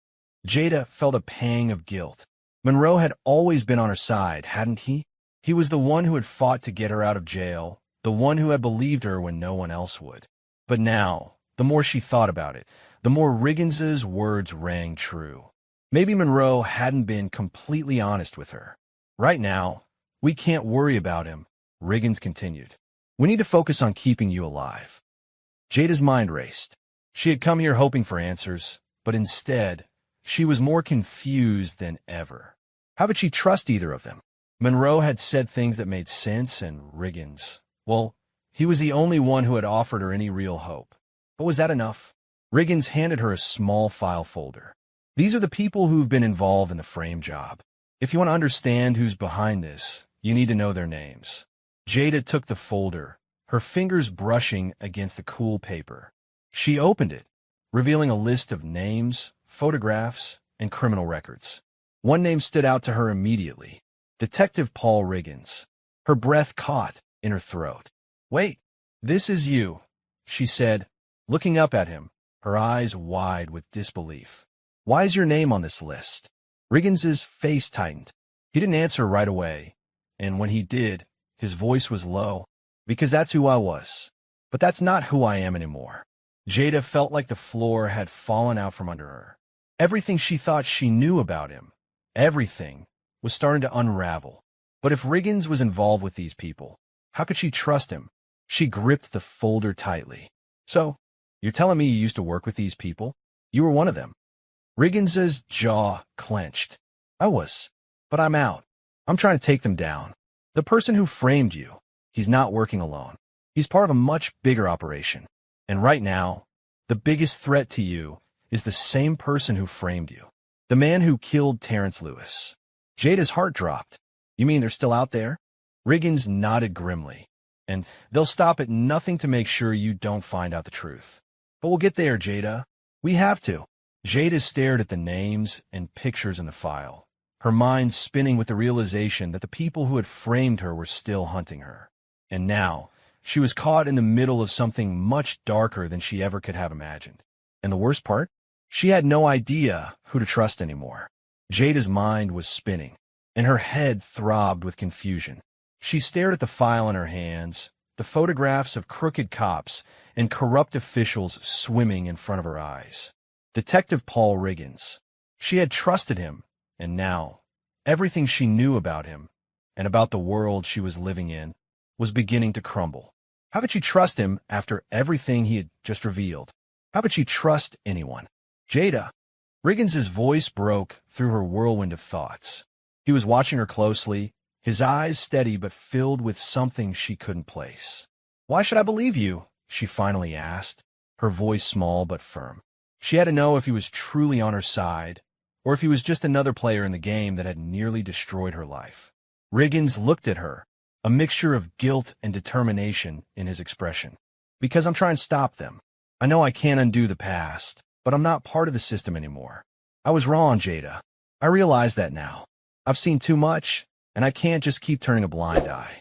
Jada felt a pang of guilt. Monroe had always been on her side, hadn't he? He was the one who had fought to get her out of jail, the one who had believed her when no one else would. But now, the more she thought about it, the more Riggins's words rang true. Maybe Monroe hadn't been completely honest with her. "Right now, we can't worry about him," Riggins continued. "We need to focus on keeping you alive." Jada's mind raced. She had come here hoping for answers, but instead, she was more confused than ever. How could she trust either of them? Monroe had said things that made sense, and Riggins, well, he was the only one who had offered her any real hope. But was that enough? Riggins handed her a small file folder. "These are the people who've been involved in the frame job. If you want to understand who's behind this, you need to know their names." Jada took the folder, her fingers brushing against the cool paper. She opened it, revealing a list of names, photographs, and criminal records. One name stood out to her immediately: Detective Paul Riggins. Her breath caught in her throat. "Wait, this is you," she said, looking up at him, her eyes wide with disbelief. "Why is your name on this list?" Riggins's face tightened. He didn't answer right away, and when he did, his voice was low. "Because that's who I was. But that's not who I am anymore." Jada felt like the floor had fallen out from under her. Everything she thought she knew about him, everything, was starting to unravel. But if Riggins was involved with these people, how could she trust him? She gripped the folder tightly. "So, you're telling me you used to work with these people? You were one of them?" Riggins's jaw clenched. "I was. But I'm out. I'm trying to take them down. The person who framed you, he's not working alone. He's part of a much bigger operation. And right now, the biggest threat to you is the same person who framed you. The man who killed Terrence Lewis." Jada's heart dropped. "You mean they're still out there?" Riggins nodded grimly. "And they'll stop at nothing to make sure you don't find out the truth. But we'll get there, Jada. We have to." Jada stared at the names and pictures in the file, her mind spinning with the realization that the people who had framed her were still hunting her. And now, she was caught in the middle of something much darker than she ever could have imagined. And the worst part? She had no idea who to trust anymore. Jada's mind was spinning, and her head throbbed with confusion. She stared at the file in her hands, the photographs of crooked cops and corrupt officials swimming in front of her eyes. Detective Paul Riggins. She had trusted him, and now, everything she knew about him, and about the world she was living in, was beginning to crumble. How could she trust him after everything he had just revealed? How could she trust anyone? Jada. Riggins's voice broke through her whirlwind of thoughts. He was watching her closely, his eyes steady but filled with something she couldn't place. "Why should I believe you?" she finally asked, her voice small but firm. She had to know if he was truly on her side, or if he was just another player in the game that had nearly destroyed her life. Riggins looked at her, a mixture of guilt and determination in his expression. "Because I'm trying to stop them. I know I can't undo the past, but I'm not part of the system anymore. I was wrong, Jada. I realize that now. I've seen too much, and I can't just keep turning a blind eye."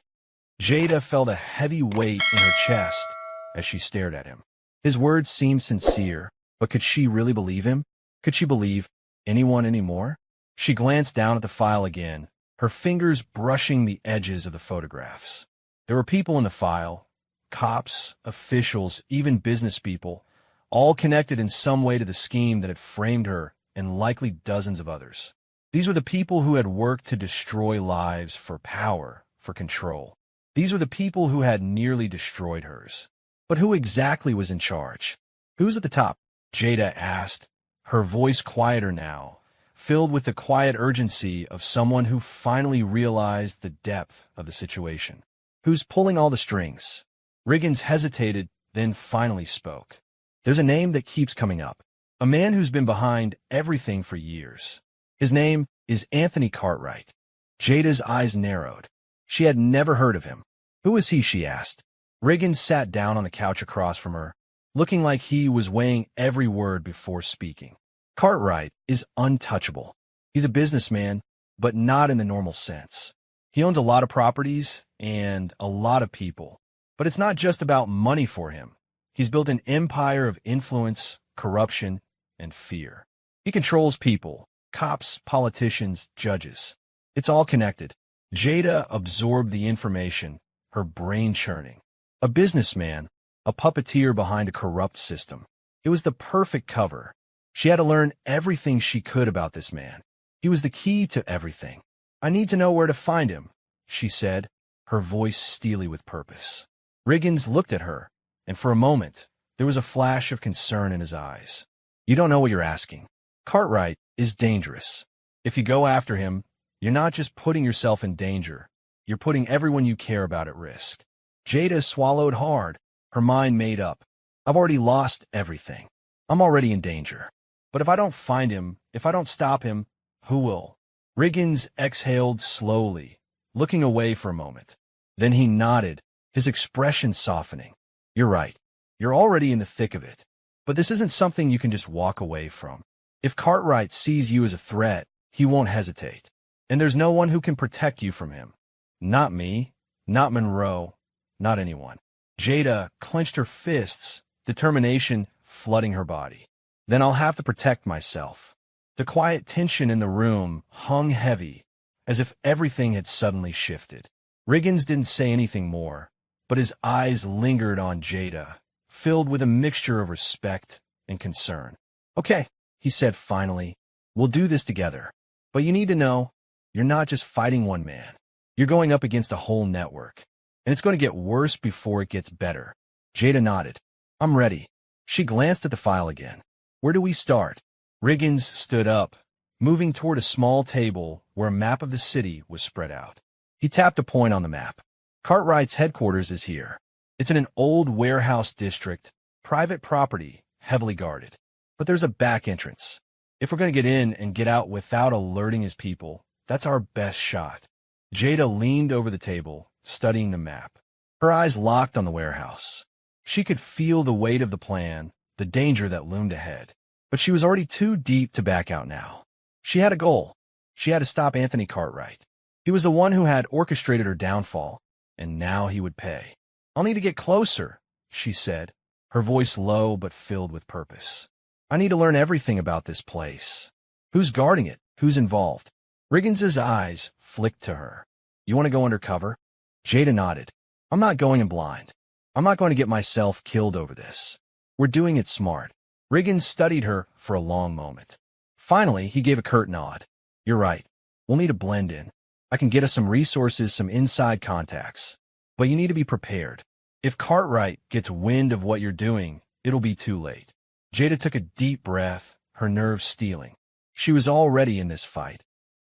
Jada felt a heavy weight in her chest as she stared at him. His words seemed sincere, but could she really believe him? Could she believe anyone anymore? She glanced down at the file again, her fingers brushing the edges of the photographs. There were people in the file, cops, officials, even business people, all connected in some way to the scheme that had framed her and likely dozens of others. These were the people who had worked to destroy lives for power, for control. These were the people who had nearly destroyed hers. But who exactly was in charge? Who's at the top? Jada asked, her voice quieter now, filled with the quiet urgency of someone who finally realized the depth of the situation. "Who's pulling all the strings?" Riggins hesitated, then finally spoke. "There's a name that keeps coming up. A man who's been behind everything for years. His name is Anthony Cartwright." Jada's eyes narrowed. She had never heard of him. "Who is he?" she asked. Riggins sat down on the couch across from her, looking like he was weighing every word before speaking. "Cartwright is untouchable. He's a businessman, but not in the normal sense. He owns a lot of properties and a lot of people. But it's not just about money for him. He's built an empire of influence, corruption, and fear. He controls people, cops, politicians, judges. It's all connected." Jada absorbed the information, her brain churning. A businessman, a puppeteer behind a corrupt system. It was the perfect cover. She had to learn everything she could about this man. He was the key to everything. "I need to know where to find him," she said, her voice steely with purpose. Riggins looked at her, and for a moment, there was a flash of concern in his eyes. "You don't know what you're asking. Cartwright is dangerous. If you go after him, you're not just putting yourself in danger, you're putting everyone you care about at risk." Jada swallowed hard, her mind made up. "I've already lost everything. I'm already in danger. But if I don't find him, if I don't stop him, who will?" Riggins exhaled slowly, looking away for a moment. Then he nodded, his expression softening. "You're right. You're already in the thick of it. But this isn't something you can just walk away from. If Cartwright sees you as a threat, he won't hesitate. And there's no one who can protect you from him. Not me, not Monroe, not anyone." Jada clenched her fists, determination flooding her body. "Then I'll have to protect myself." The quiet tension in the room hung heavy, as if everything had suddenly shifted. Riggins didn't say anything more, but his eyes lingered on Jada, filled with a mixture of respect and concern. "Okay," he said finally, "we'll do this together. But you need to know, you're not just fighting one man. You're going up against a whole network. And it's going to get worse before it gets better." Jada nodded. "I'm ready." She glanced at the file again. "Where do we start?" Riggins stood up, moving toward a small table where a map of the city was spread out. He tapped a point on the map. "Cartwright's headquarters is here. It's in an old warehouse district, private property, heavily guarded. But there's a back entrance. If we're going to get in and get out without alerting his people, that's our best shot." Jada leaned over the table, studying the map. Her eyes locked on the warehouse. She could feel the weight of the plan, the danger that loomed ahead. But she was already too deep to back out now. She had a goal. She had to stop Anthony Cartwright. He was the one who had orchestrated her downfall, and now he would pay. "I'll need to get closer," she said, her voice low but filled with purpose. "I need to learn everything about this place. Who's guarding it? Who's involved?" Riggins's eyes flicked to her. "You want to go undercover?" Jada nodded. "I'm not going in blind. I'm not going to get myself killed over this. We're doing it smart. Riggins studied her for a long moment. Finally, he gave a curt nod. You're right. We'll need to blend in. I can get us some resources, some inside contacts. But you need to be prepared. If Cartwright gets wind of what you're doing, it'll be too late. Jada took a deep breath, her nerves steeling. She was already in this fight,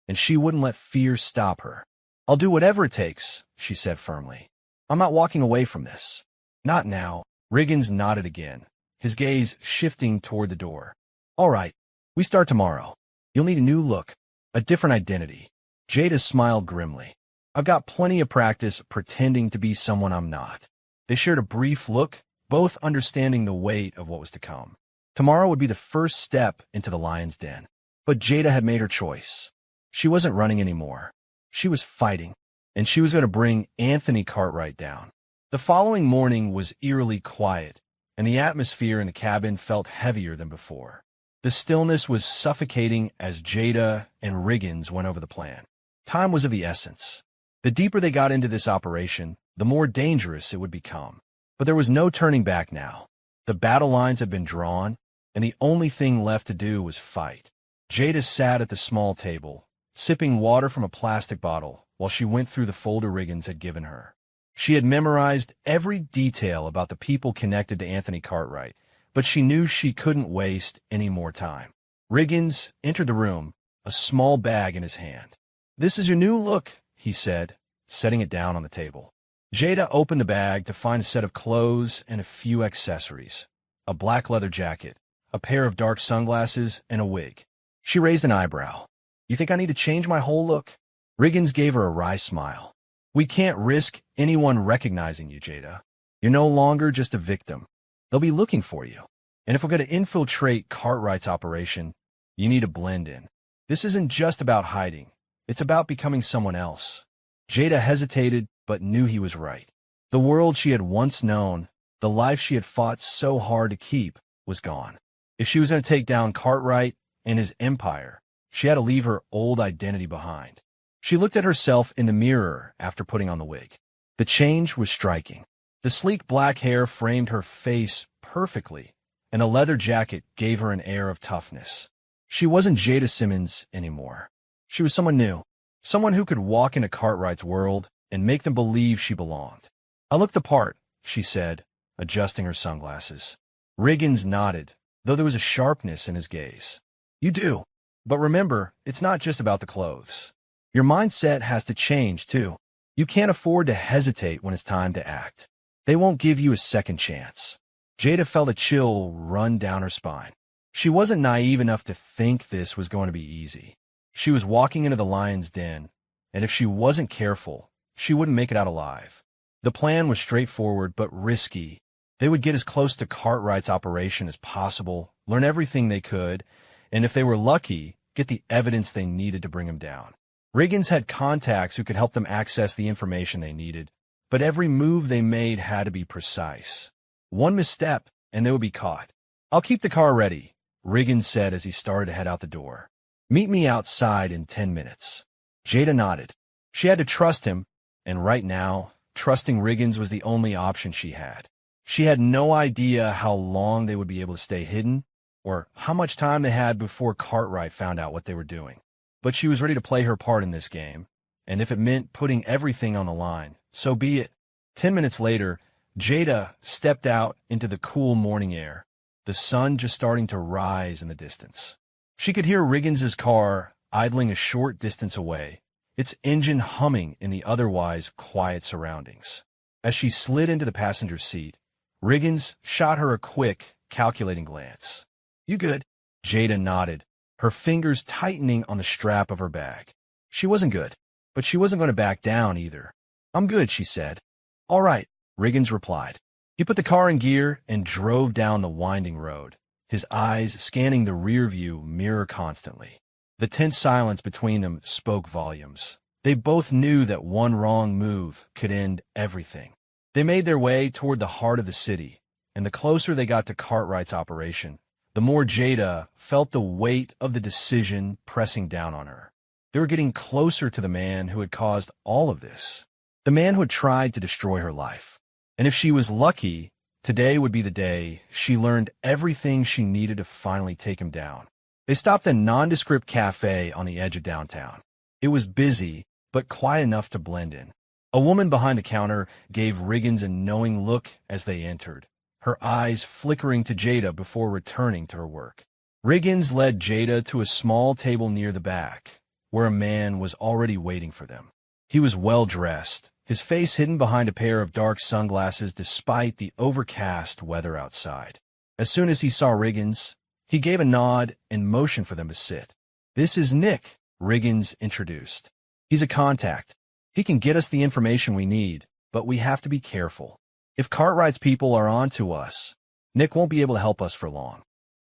and she wouldn't let fear stop her. I'll do whatever it takes, she said firmly. I'm not walking away from this. Not now. Riggins nodded again, his gaze shifting toward the door. All right, we start tomorrow. You'll need a new look, a different identity. Jada smiled grimly. I've got plenty of practice pretending to be someone I'm not. They shared a brief look, both understanding the weight of what was to come. Tomorrow would be the first step into the lion's den. But Jada had made her choice. She wasn't running anymore. She was fighting, and she was going to bring Anthony Cartwright down. The following morning was eerily quiet, and the atmosphere in the cabin felt heavier than before. The stillness was suffocating as Jada and Riggins went over the plan. Time was of the essence. The deeper they got into this operation, the more dangerous it would become. But there was no turning back now. The battle lines had been drawn, and the only thing left to do was fight. Jada sat at the small table, sipping water from a plastic bottle while she went through the folder Riggins had given her. She had memorized every detail about the people connected to Anthony Cartwright, but she knew she couldn't waste any more time. Riggins entered the room, a small bag in his hand. This is your new look, he said, setting it down on the table. Jada opened the bag to find a set of clothes and a few accessories. A black leather jacket, a pair of dark sunglasses, and a wig. She raised an eyebrow. You think I need to change my whole look? Riggins gave her a wry smile. We can't risk anyone recognizing you, Jada. You're no longer just a victim. They'll be looking for you. And if we're going to infiltrate Cartwright's operation, you need to blend in. This isn't just about hiding. It's about becoming someone else. Jada hesitated, but knew he was right. The world she had once known, the life she had fought so hard to keep, was gone. If she was going to take down Cartwright and his empire, she had to leave her old identity behind. She looked at herself in the mirror after putting on the wig. The change was striking. The sleek black hair framed her face perfectly, and a leather jacket gave her an air of toughness. She wasn't Jada Simmons anymore. She was someone new, someone who could walk into Cartwright's world and make them believe she belonged. I look the part, she said, adjusting her sunglasses. Riggins nodded, though there was a sharpness in his gaze. You do. But remember, it's not just about the clothes. Your mindset has to change, too. You can't afford to hesitate when it's time to act. They won't give you a second chance. Jada felt a chill run down her spine. She wasn't naive enough to think this was going to be easy. She was walking into the lion's den, and if she wasn't careful, she wouldn't make it out alive. The plan was straightforward but risky. They would get as close to Cartwright's operation as possible, learn everything they could, and if they were lucky, get the evidence they needed to bring him down. Riggins had contacts who could help them access the information they needed, but every move they made had to be precise. One misstep, and they would be caught. I'll keep the car ready, Riggins said as he started to head out the door. Meet me outside in 10 minutes. Jada nodded. She had to trust him, and right now, trusting Riggins was the only option she had. She had no idea how long they would be able to stay hidden, or how much time they had before Cartwright found out what they were doing. But she was ready to play her part in this game, and if it meant putting everything on the line, so be it. 10 minutes later, Jada stepped out into the cool morning air, the sun just starting to rise in the distance. She could hear Riggins's car idling a short distance away, its engine humming in the otherwise quiet surroundings. As she slid into the passenger seat, Riggins shot her a quick, calculating glance. You good? Jada nodded, her fingers tightening on the strap of her bag. She wasn't good, but she wasn't going to back down either. I'm good, she said. All right, Riggins replied. He put the car in gear and drove down the winding road, his eyes scanning the rearview mirror constantly. The tense silence between them spoke volumes. They both knew that one wrong move could end everything. They made their way toward the heart of the city, and the closer they got to Cartwright's operation, the more Jada felt the weight of the decision pressing down on her. They were getting closer to the man who had caused all of this, the man who had tried to destroy her life. And if she was lucky, Today would be the day she learned everything she needed to finally take him down. They stopped at a nondescript cafe on the edge of downtown. It was busy, but quiet enough to blend in. A woman behind the counter gave Riggins a knowing look as they entered, her eyes flickering to Jada before returning to her work. Riggins led Jada to a small table near the back, where a man was already waiting for them. He was well-dressed, his face hidden behind a pair of dark sunglasses despite the overcast weather outside. As soon as he saw Riggins, he gave a nod and motioned for them to sit. "This is Nick," Riggins introduced. "He's a contact. He can get us the information we need, but we have to be careful. If Cartwright's people are on to us, Nick won't be able to help us for long."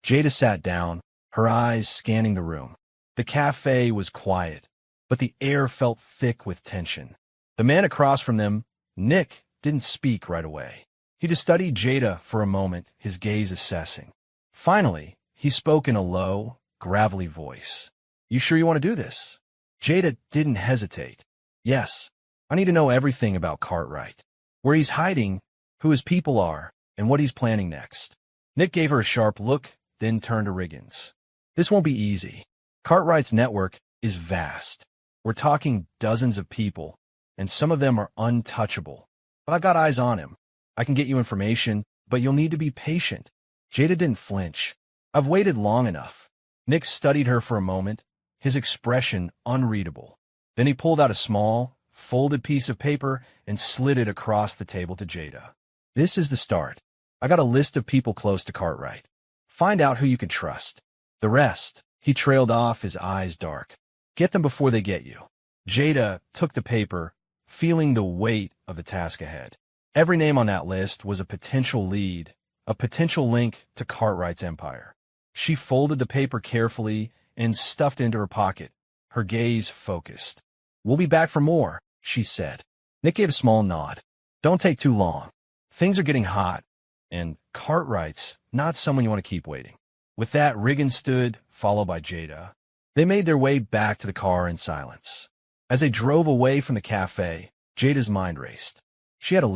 Jada sat down, her eyes scanning the room. The cafe was quiet, but the air felt thick with tension. The man across from them, Nick, didn't speak right away. He just studied Jada for a moment, his gaze assessing. Finally, he spoke in a low, gravelly voice. "You sure you want to do this?" Jada didn't hesitate. "Yes, I need to know everything about Cartwright, where he's hiding, who his people are, and what he's planning next." Nick gave her a sharp look, then turned to Riggins. "This won't be easy. Cartwright's network is vast. We're talking dozens of people, and some of them are untouchable. But I got eyes on him. I can get you information, but you'll need to be patient." Jada didn't flinch. "I've waited long enough." Nick studied her for a moment, his expression unreadable. Then he pulled out a small, folded piece of paper and slid it across the table to Jada. "This is the start. I got a list of people close to Cartwright. Find out who you can trust. The rest," he trailed off, his eyes dark. "Get them before they get you." Jada took the paper, feeling the weight of the task ahead. Every name on that list was a potential lead, a potential link to Cartwright's empire. She folded the paper carefully and stuffed it into her pocket, her gaze focused. "We'll be back for more," she said. Nick gave a small nod. "Don't take too long. Things are getting hot, and Cartwright's not someone you want to keep waiting." With that, Riggins stood, followed by Jada. They made their way back to the car in silence. As they drove away from the cafe, Jada's mind raced. She had a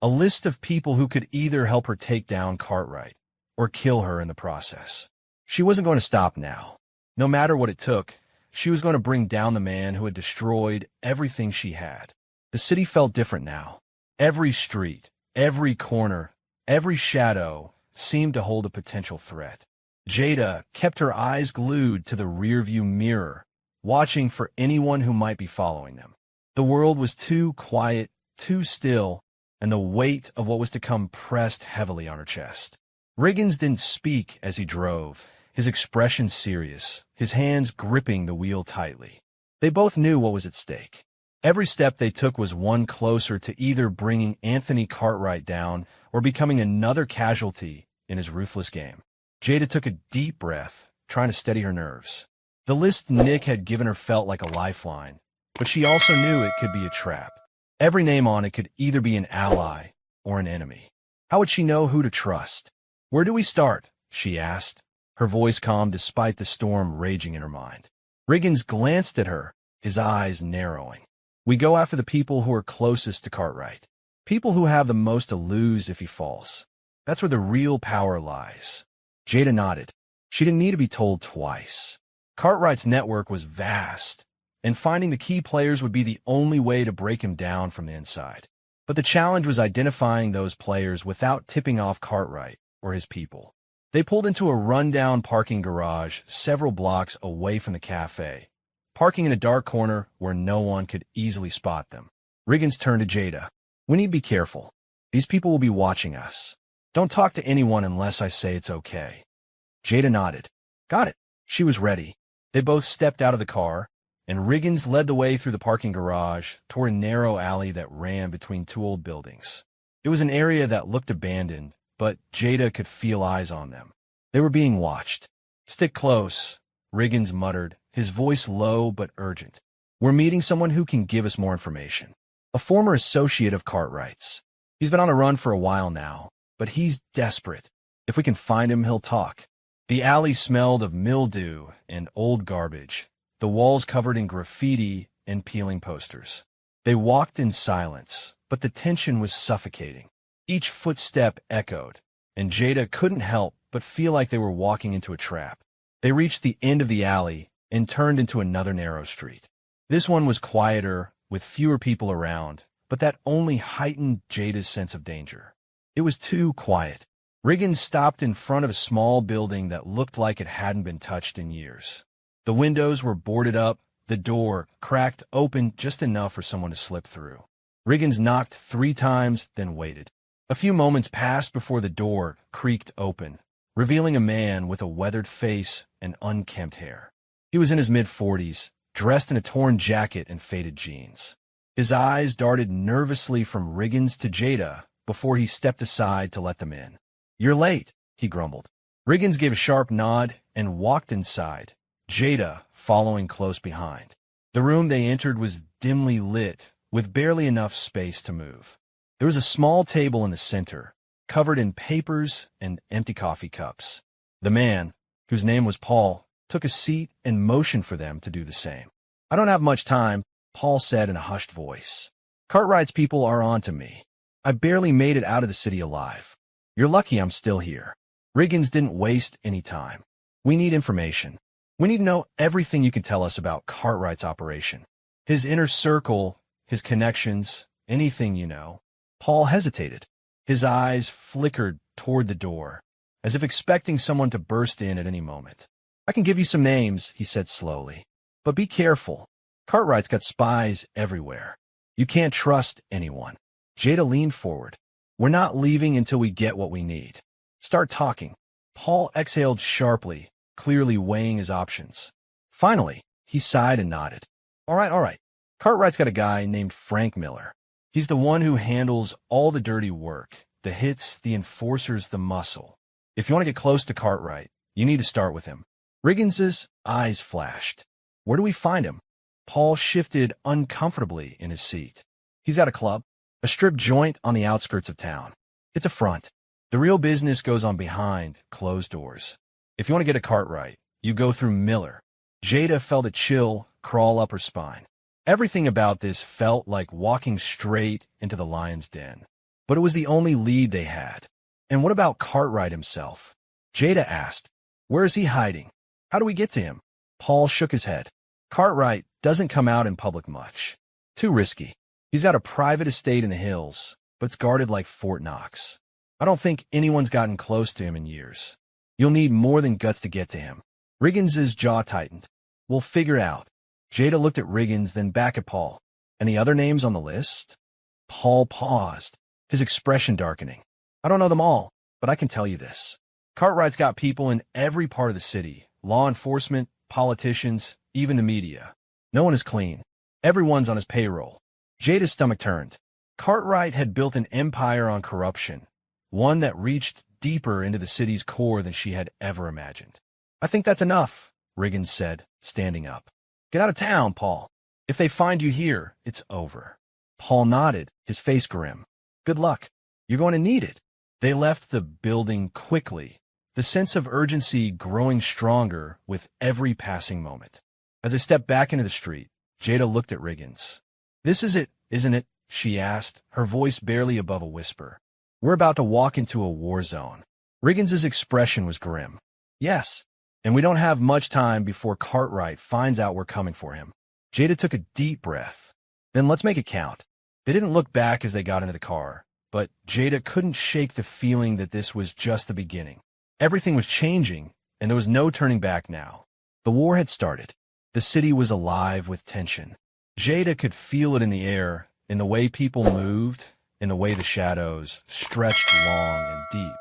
list of people who could either help her take down Cartwright or kill her in the process. She wasn't going to stop now. No matter what it took, she was going to bring down the man who had destroyed everything she had. The city felt different now. Every street, every corner, every shadow seemed to hold a potential threat. Jada kept her eyes glued to the rearview mirror, watching for anyone who might be following them. The world was too quiet, too still, and the weight of what was to come pressed heavily on her chest. Riggins didn't speak as he drove, his expression serious, his hands gripping the wheel tightly. They both knew what was at stake. Every step they took was one closer to either bringing Anthony Cartwright down or becoming another casualty in his ruthless game. Jada took a deep breath, trying to steady her nerves. The list Nick had given her felt like a lifeline, but she also knew it could be a trap. Every name on it could either be an ally or an enemy. How would she know who to trust? "Where do we start?" she asked, her voice calm despite the storm raging in her mind. Riggins glanced at her, his eyes narrowing. "We go after the people who are closest to Cartwright. People who have the most to lose if he falls. That's where the real power lies." Jada nodded. She didn't need to be told twice. Cartwright's network was vast, and finding the key players would be the only way to break him down from the inside. But the challenge was identifying those players without tipping off Cartwright or his people. They pulled into a rundown parking garage several blocks away from the cafe, parking in a dark corner where no one could easily spot them. Riggins turned to Jada. "We need to be careful. These people will be watching us. Don't talk to anyone unless I say it's okay." Jada nodded. "Got it." She was ready. They both stepped out of the car, and Riggins led the way through the parking garage toward a narrow alley that ran between two old buildings. It was an area that looked abandoned, but Jada could feel eyes on them. They were being watched. "Stick close," Riggins muttered, his voice low but urgent. "We're meeting someone who can give us more information. A former associate of Cartwright's. He's been on the run for a while now, but he's desperate. If we can find him, he'll talk." The alley smelled of mildew and old garbage, the walls covered in graffiti and peeling posters. They walked in silence, but the tension was suffocating. Each footstep echoed, and Jada couldn't help but feel like they were walking into a trap. They reached the end of the alley and turned into another narrow street. This one was quieter, with fewer people around, but that only heightened Jada's sense of danger. It was too quiet. Riggins stopped in front of a small building that looked like it hadn't been touched in years. The windows were boarded up, the door cracked open just enough for someone to slip through. Riggins knocked 3 times, then waited. A few moments passed before the door creaked open, revealing a man with a weathered face and unkempt hair. He was in his mid-40s, dressed in a torn jacket and faded jeans. His eyes darted nervously from Riggins to Jada before he stepped aside to let them in. "You're late," he grumbled. Riggins gave a sharp nod and walked inside, Jada following close behind. The room they entered was dimly lit, with barely enough space to move. There was a small table in the center, covered in papers and empty coffee cups. The man, whose name was Paul, took a seat and motioned for them to do the same. "I don't have much time," Paul said in a hushed voice. "Cartwright's people are on to me. I barely made it out of the city alive. You're lucky I'm still here." Riggins didn't waste any time. "We need information. We need to know everything you can tell us about Cartwright's operation. His inner circle, his connections, anything you know." Paul hesitated. His eyes flickered toward the door, as if expecting someone to burst in at any moment. "I can give you some names," he said slowly. "But be careful. Cartwright's got spies everywhere. You can't trust anyone." Jada leaned forward. "We're not leaving until we get what we need. Start talking." Paul exhaled sharply, clearly weighing his options. Finally, he sighed and nodded. All right. Cartwright's got a guy named Frank Miller. He's the one who handles all the dirty work, the hits, the enforcers, the muscle. If you want to get close to Cartwright, you need to start with him." Riggins's eyes flashed. "Where do we find him?" Paul shifted uncomfortably in his seat. "He's got a club, a strip joint on the outskirts of town. It's a front. The real business goes on behind closed doors. If you want to get a Cartwright, you go through Miller." Jada felt a chill crawl up her spine. Everything about this felt like walking straight into the lion's den. But it was the only lead they had. "And what about Cartwright himself?" Jada asked. "Where is he hiding? How do we get to him?" Paul shook his head. "Cartwright doesn't come out in public much. Too risky. He's got a private estate in the hills, but it's guarded like Fort Knox. I don't think anyone's gotten close to him in years. You'll need more than guts to get to him." Riggins's jaw tightened. "We'll figure it out." Jada looked at Riggins, then back at Paul. "Any other names on the list?" Paul paused, his expression darkening. "I don't know them all, but I can tell you this. Cartwright's got people in every part of the city, law enforcement, politicians, even the media. No one is clean. Everyone's on his payroll." Jada's stomach turned. Cartwright had built an empire on corruption, one that reached deeper into the city's core than she had ever imagined. "I think that's enough," Riggins said, standing up. "Get out of town, Paul. If they find you here, it's over." Paul nodded, his face grim. "Good luck. You're going to need it." They left the building quickly, the sense of urgency growing stronger with every passing moment. As they stepped back into the street, Jada looked at Riggins. "This is it, isn't it?" she asked, her voice barely above a whisper. "We're about to walk into a war zone." Riggins's expression was grim. "Yes, and we don't have much time before Cartwright finds out we're coming for him." Jada took a deep breath. "Then let's make it count." They didn't look back as they got into the car, but Jada couldn't shake the feeling that this was just the beginning. Everything was changing, and there was no turning back now. The war had started. The city was alive with tension. Jada could feel it in the air, in the way people moved, in the way the shadows stretched long and deep.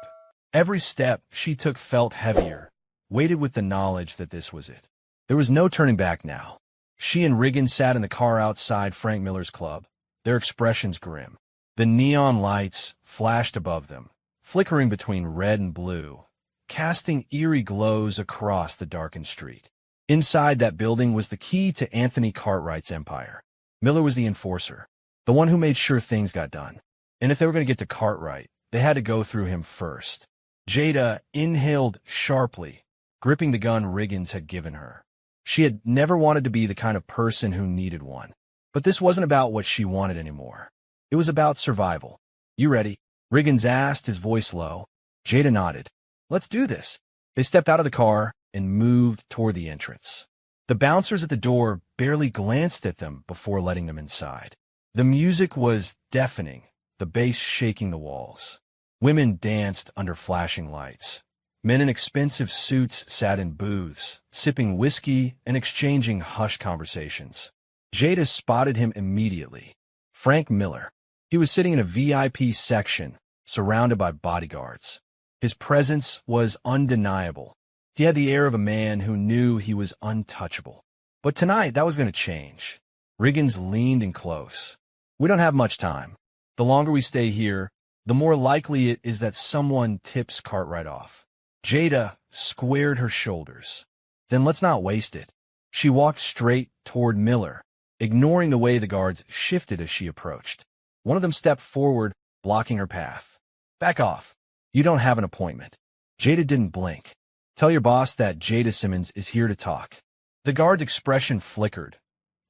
Every step she took felt heavier, weighted with the knowledge that this was it. There was no turning back now. She and Riggins sat in the car outside Frank Miller's club, their expressions grim. The neon lights flashed above them, flickering between red and blue, casting eerie glows across the darkened street. Inside that building was the key to Anthony Cartwright's empire. Miller was the enforcer, the one who made sure things got done. And if they were going to get to Cartwright, they had to go through him first. Jada inhaled sharply, gripping the gun Riggins had given her. She had never wanted to be the kind of person who needed one. But this wasn't about what she wanted anymore. It was about survival. "You ready?" Riggins asked, his voice low. Jada nodded. Let's do this. They stepped out of the car and moved toward the entrance. The bouncers at the door barely glanced at them before letting them inside. The music was deafening, the bass shaking the walls. Women danced under flashing lights. Men in expensive suits sat in booths, sipping whiskey and exchanging hushed conversations. Jada spotted him immediately. Frank Miller. He was sitting in a VIP section, surrounded by bodyguards. His presence was undeniable. He had the air of a man who knew he was untouchable. But tonight, that was going to change. Riggins leaned in close. We don't have much time. The longer we stay here, the more likely it is that someone tips Cartwright off. Jada squared her shoulders. Then let's not waste it. She walked straight toward Miller, ignoring the way the guards shifted as she approached. One of them stepped forward, blocking her path. Back off. You don't have an appointment. Jada didn't blink. Tell your boss that Jada Simmons is here to talk. The guard's expression flickered.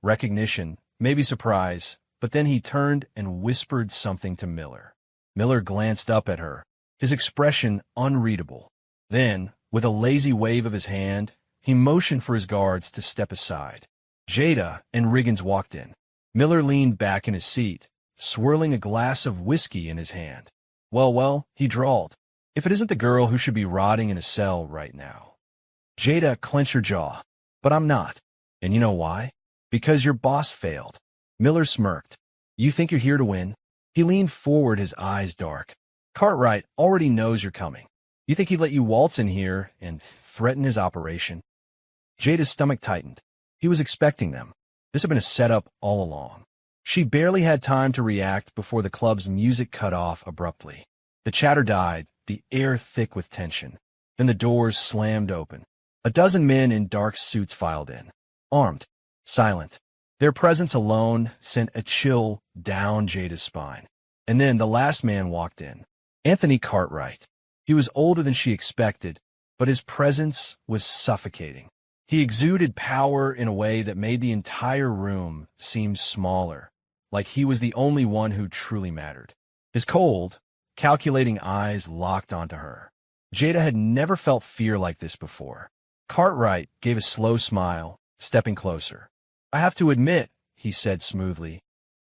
Recognition, maybe surprise, but then he turned and whispered something to Miller. Miller glanced up at her, his expression unreadable. Then, with a lazy wave of his hand, he motioned for his guards to step aside. Jada and Riggins walked in. Miller leaned back in his seat, swirling a glass of whiskey in his hand. Well, he drawled. If it isn't the girl who should be rotting in a cell right now. Jada clenched her jaw. But I'm not. And you know why? Because your boss failed. Miller smirked. You think you're here to win? He leaned forward, his eyes dark. Cartwright already knows you're coming. You think he'd let you waltz in here and threaten his operation? Jada's stomach tightened. He was expecting them. This had been a setup all along. She barely had time to react before the club's music cut off abruptly. The chatter died, the air thick with tension. Then the doors slammed open. A dozen men in dark suits filed in, armed, silent. Their presence alone sent a chill down Jada's spine. And then the last man walked in, Anthony Cartwright. He was older than she expected, but his presence was suffocating. He exuded power in a way that made the entire room seem smaller, like he was the only one who truly mattered. His cold, calculating eyes locked onto her. Jada had never felt fear like this before. Cartwright gave a slow smile, stepping closer. I have to admit, he said smoothly,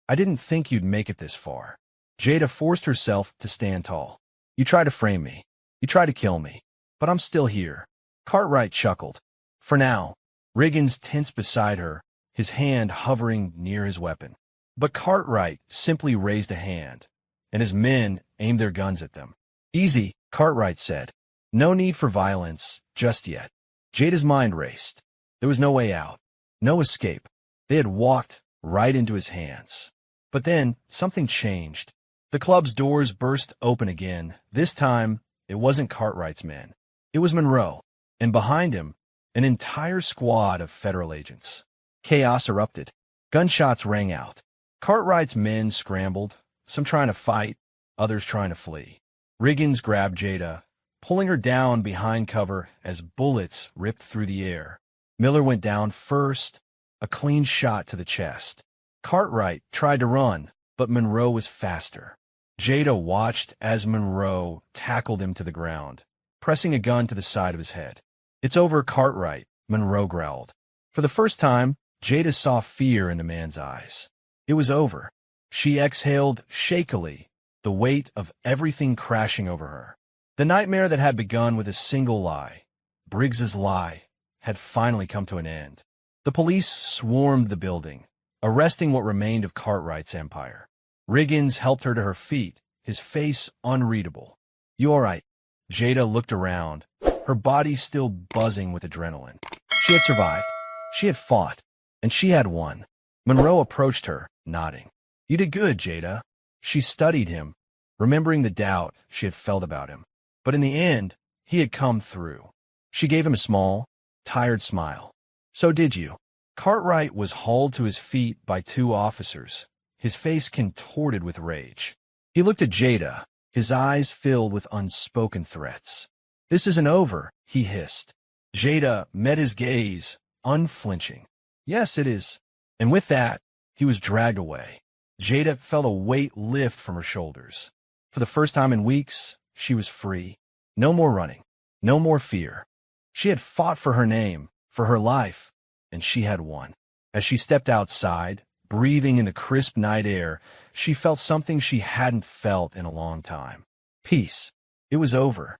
I didn't think you'd make it this far. Jada forced herself to stand tall. You tried to frame me. You tried to kill me. But I'm still here. Cartwright chuckled. For now. Riggins tensed beside her, his hand hovering near his weapon. But Cartwright simply raised a hand, and his men aimed their guns at them. Easy, Cartwright said. No need for violence, just yet. Jada's mind raced. There was no way out. No escape. They had walked right into his hands. But then, something changed. The club's doors burst open again. This time, it wasn't Cartwright's men. It was Monroe. And behind him, an entire squad of federal agents. Chaos erupted. Gunshots rang out. Cartwright's men scrambled, some trying to fight, others trying to flee. Riggins grabbed Jada, pulling her down behind cover as bullets ripped through the air. Miller went down first, a clean shot to the chest. Cartwright tried to run, but Monroe was faster. Jada watched as Monroe tackled him to the ground, pressing a gun to the side of his head. It's over, Cartwright, Monroe growled. For the first time, Jada saw fear in the man's eyes. It was over. She exhaled shakily, the weight of everything crashing over her. The nightmare that had begun with a single lie, Briggs's lie, had finally come to an end. The police swarmed the building, arresting what remained of Cartwright's empire. Riggins helped her to her feet, his face unreadable. You all right? Jada looked around, her body still buzzing with adrenaline. She had survived. She had fought. And she had won. Monroe approached her, nodding. You did good, Jada. She studied him, remembering the doubt she had felt about him. But in the end, he had come through. She gave him a small, tired smile. So did you. Cartwright was hauled to his feet by two officers, his face contorted with rage. He looked at Jada, his eyes filled with unspoken threats. This isn't over, he hissed. Jada met his gaze, unflinching. Yes, it is. And with that, he was dragged away. Jada felt a weight lift from her shoulders. For the first time in weeks, she was free. No more running. No more fear. She had fought for her name, for her life, and she had won. As she stepped outside, breathing in the crisp night air, she felt something she hadn't felt in a long time. Peace. It was over.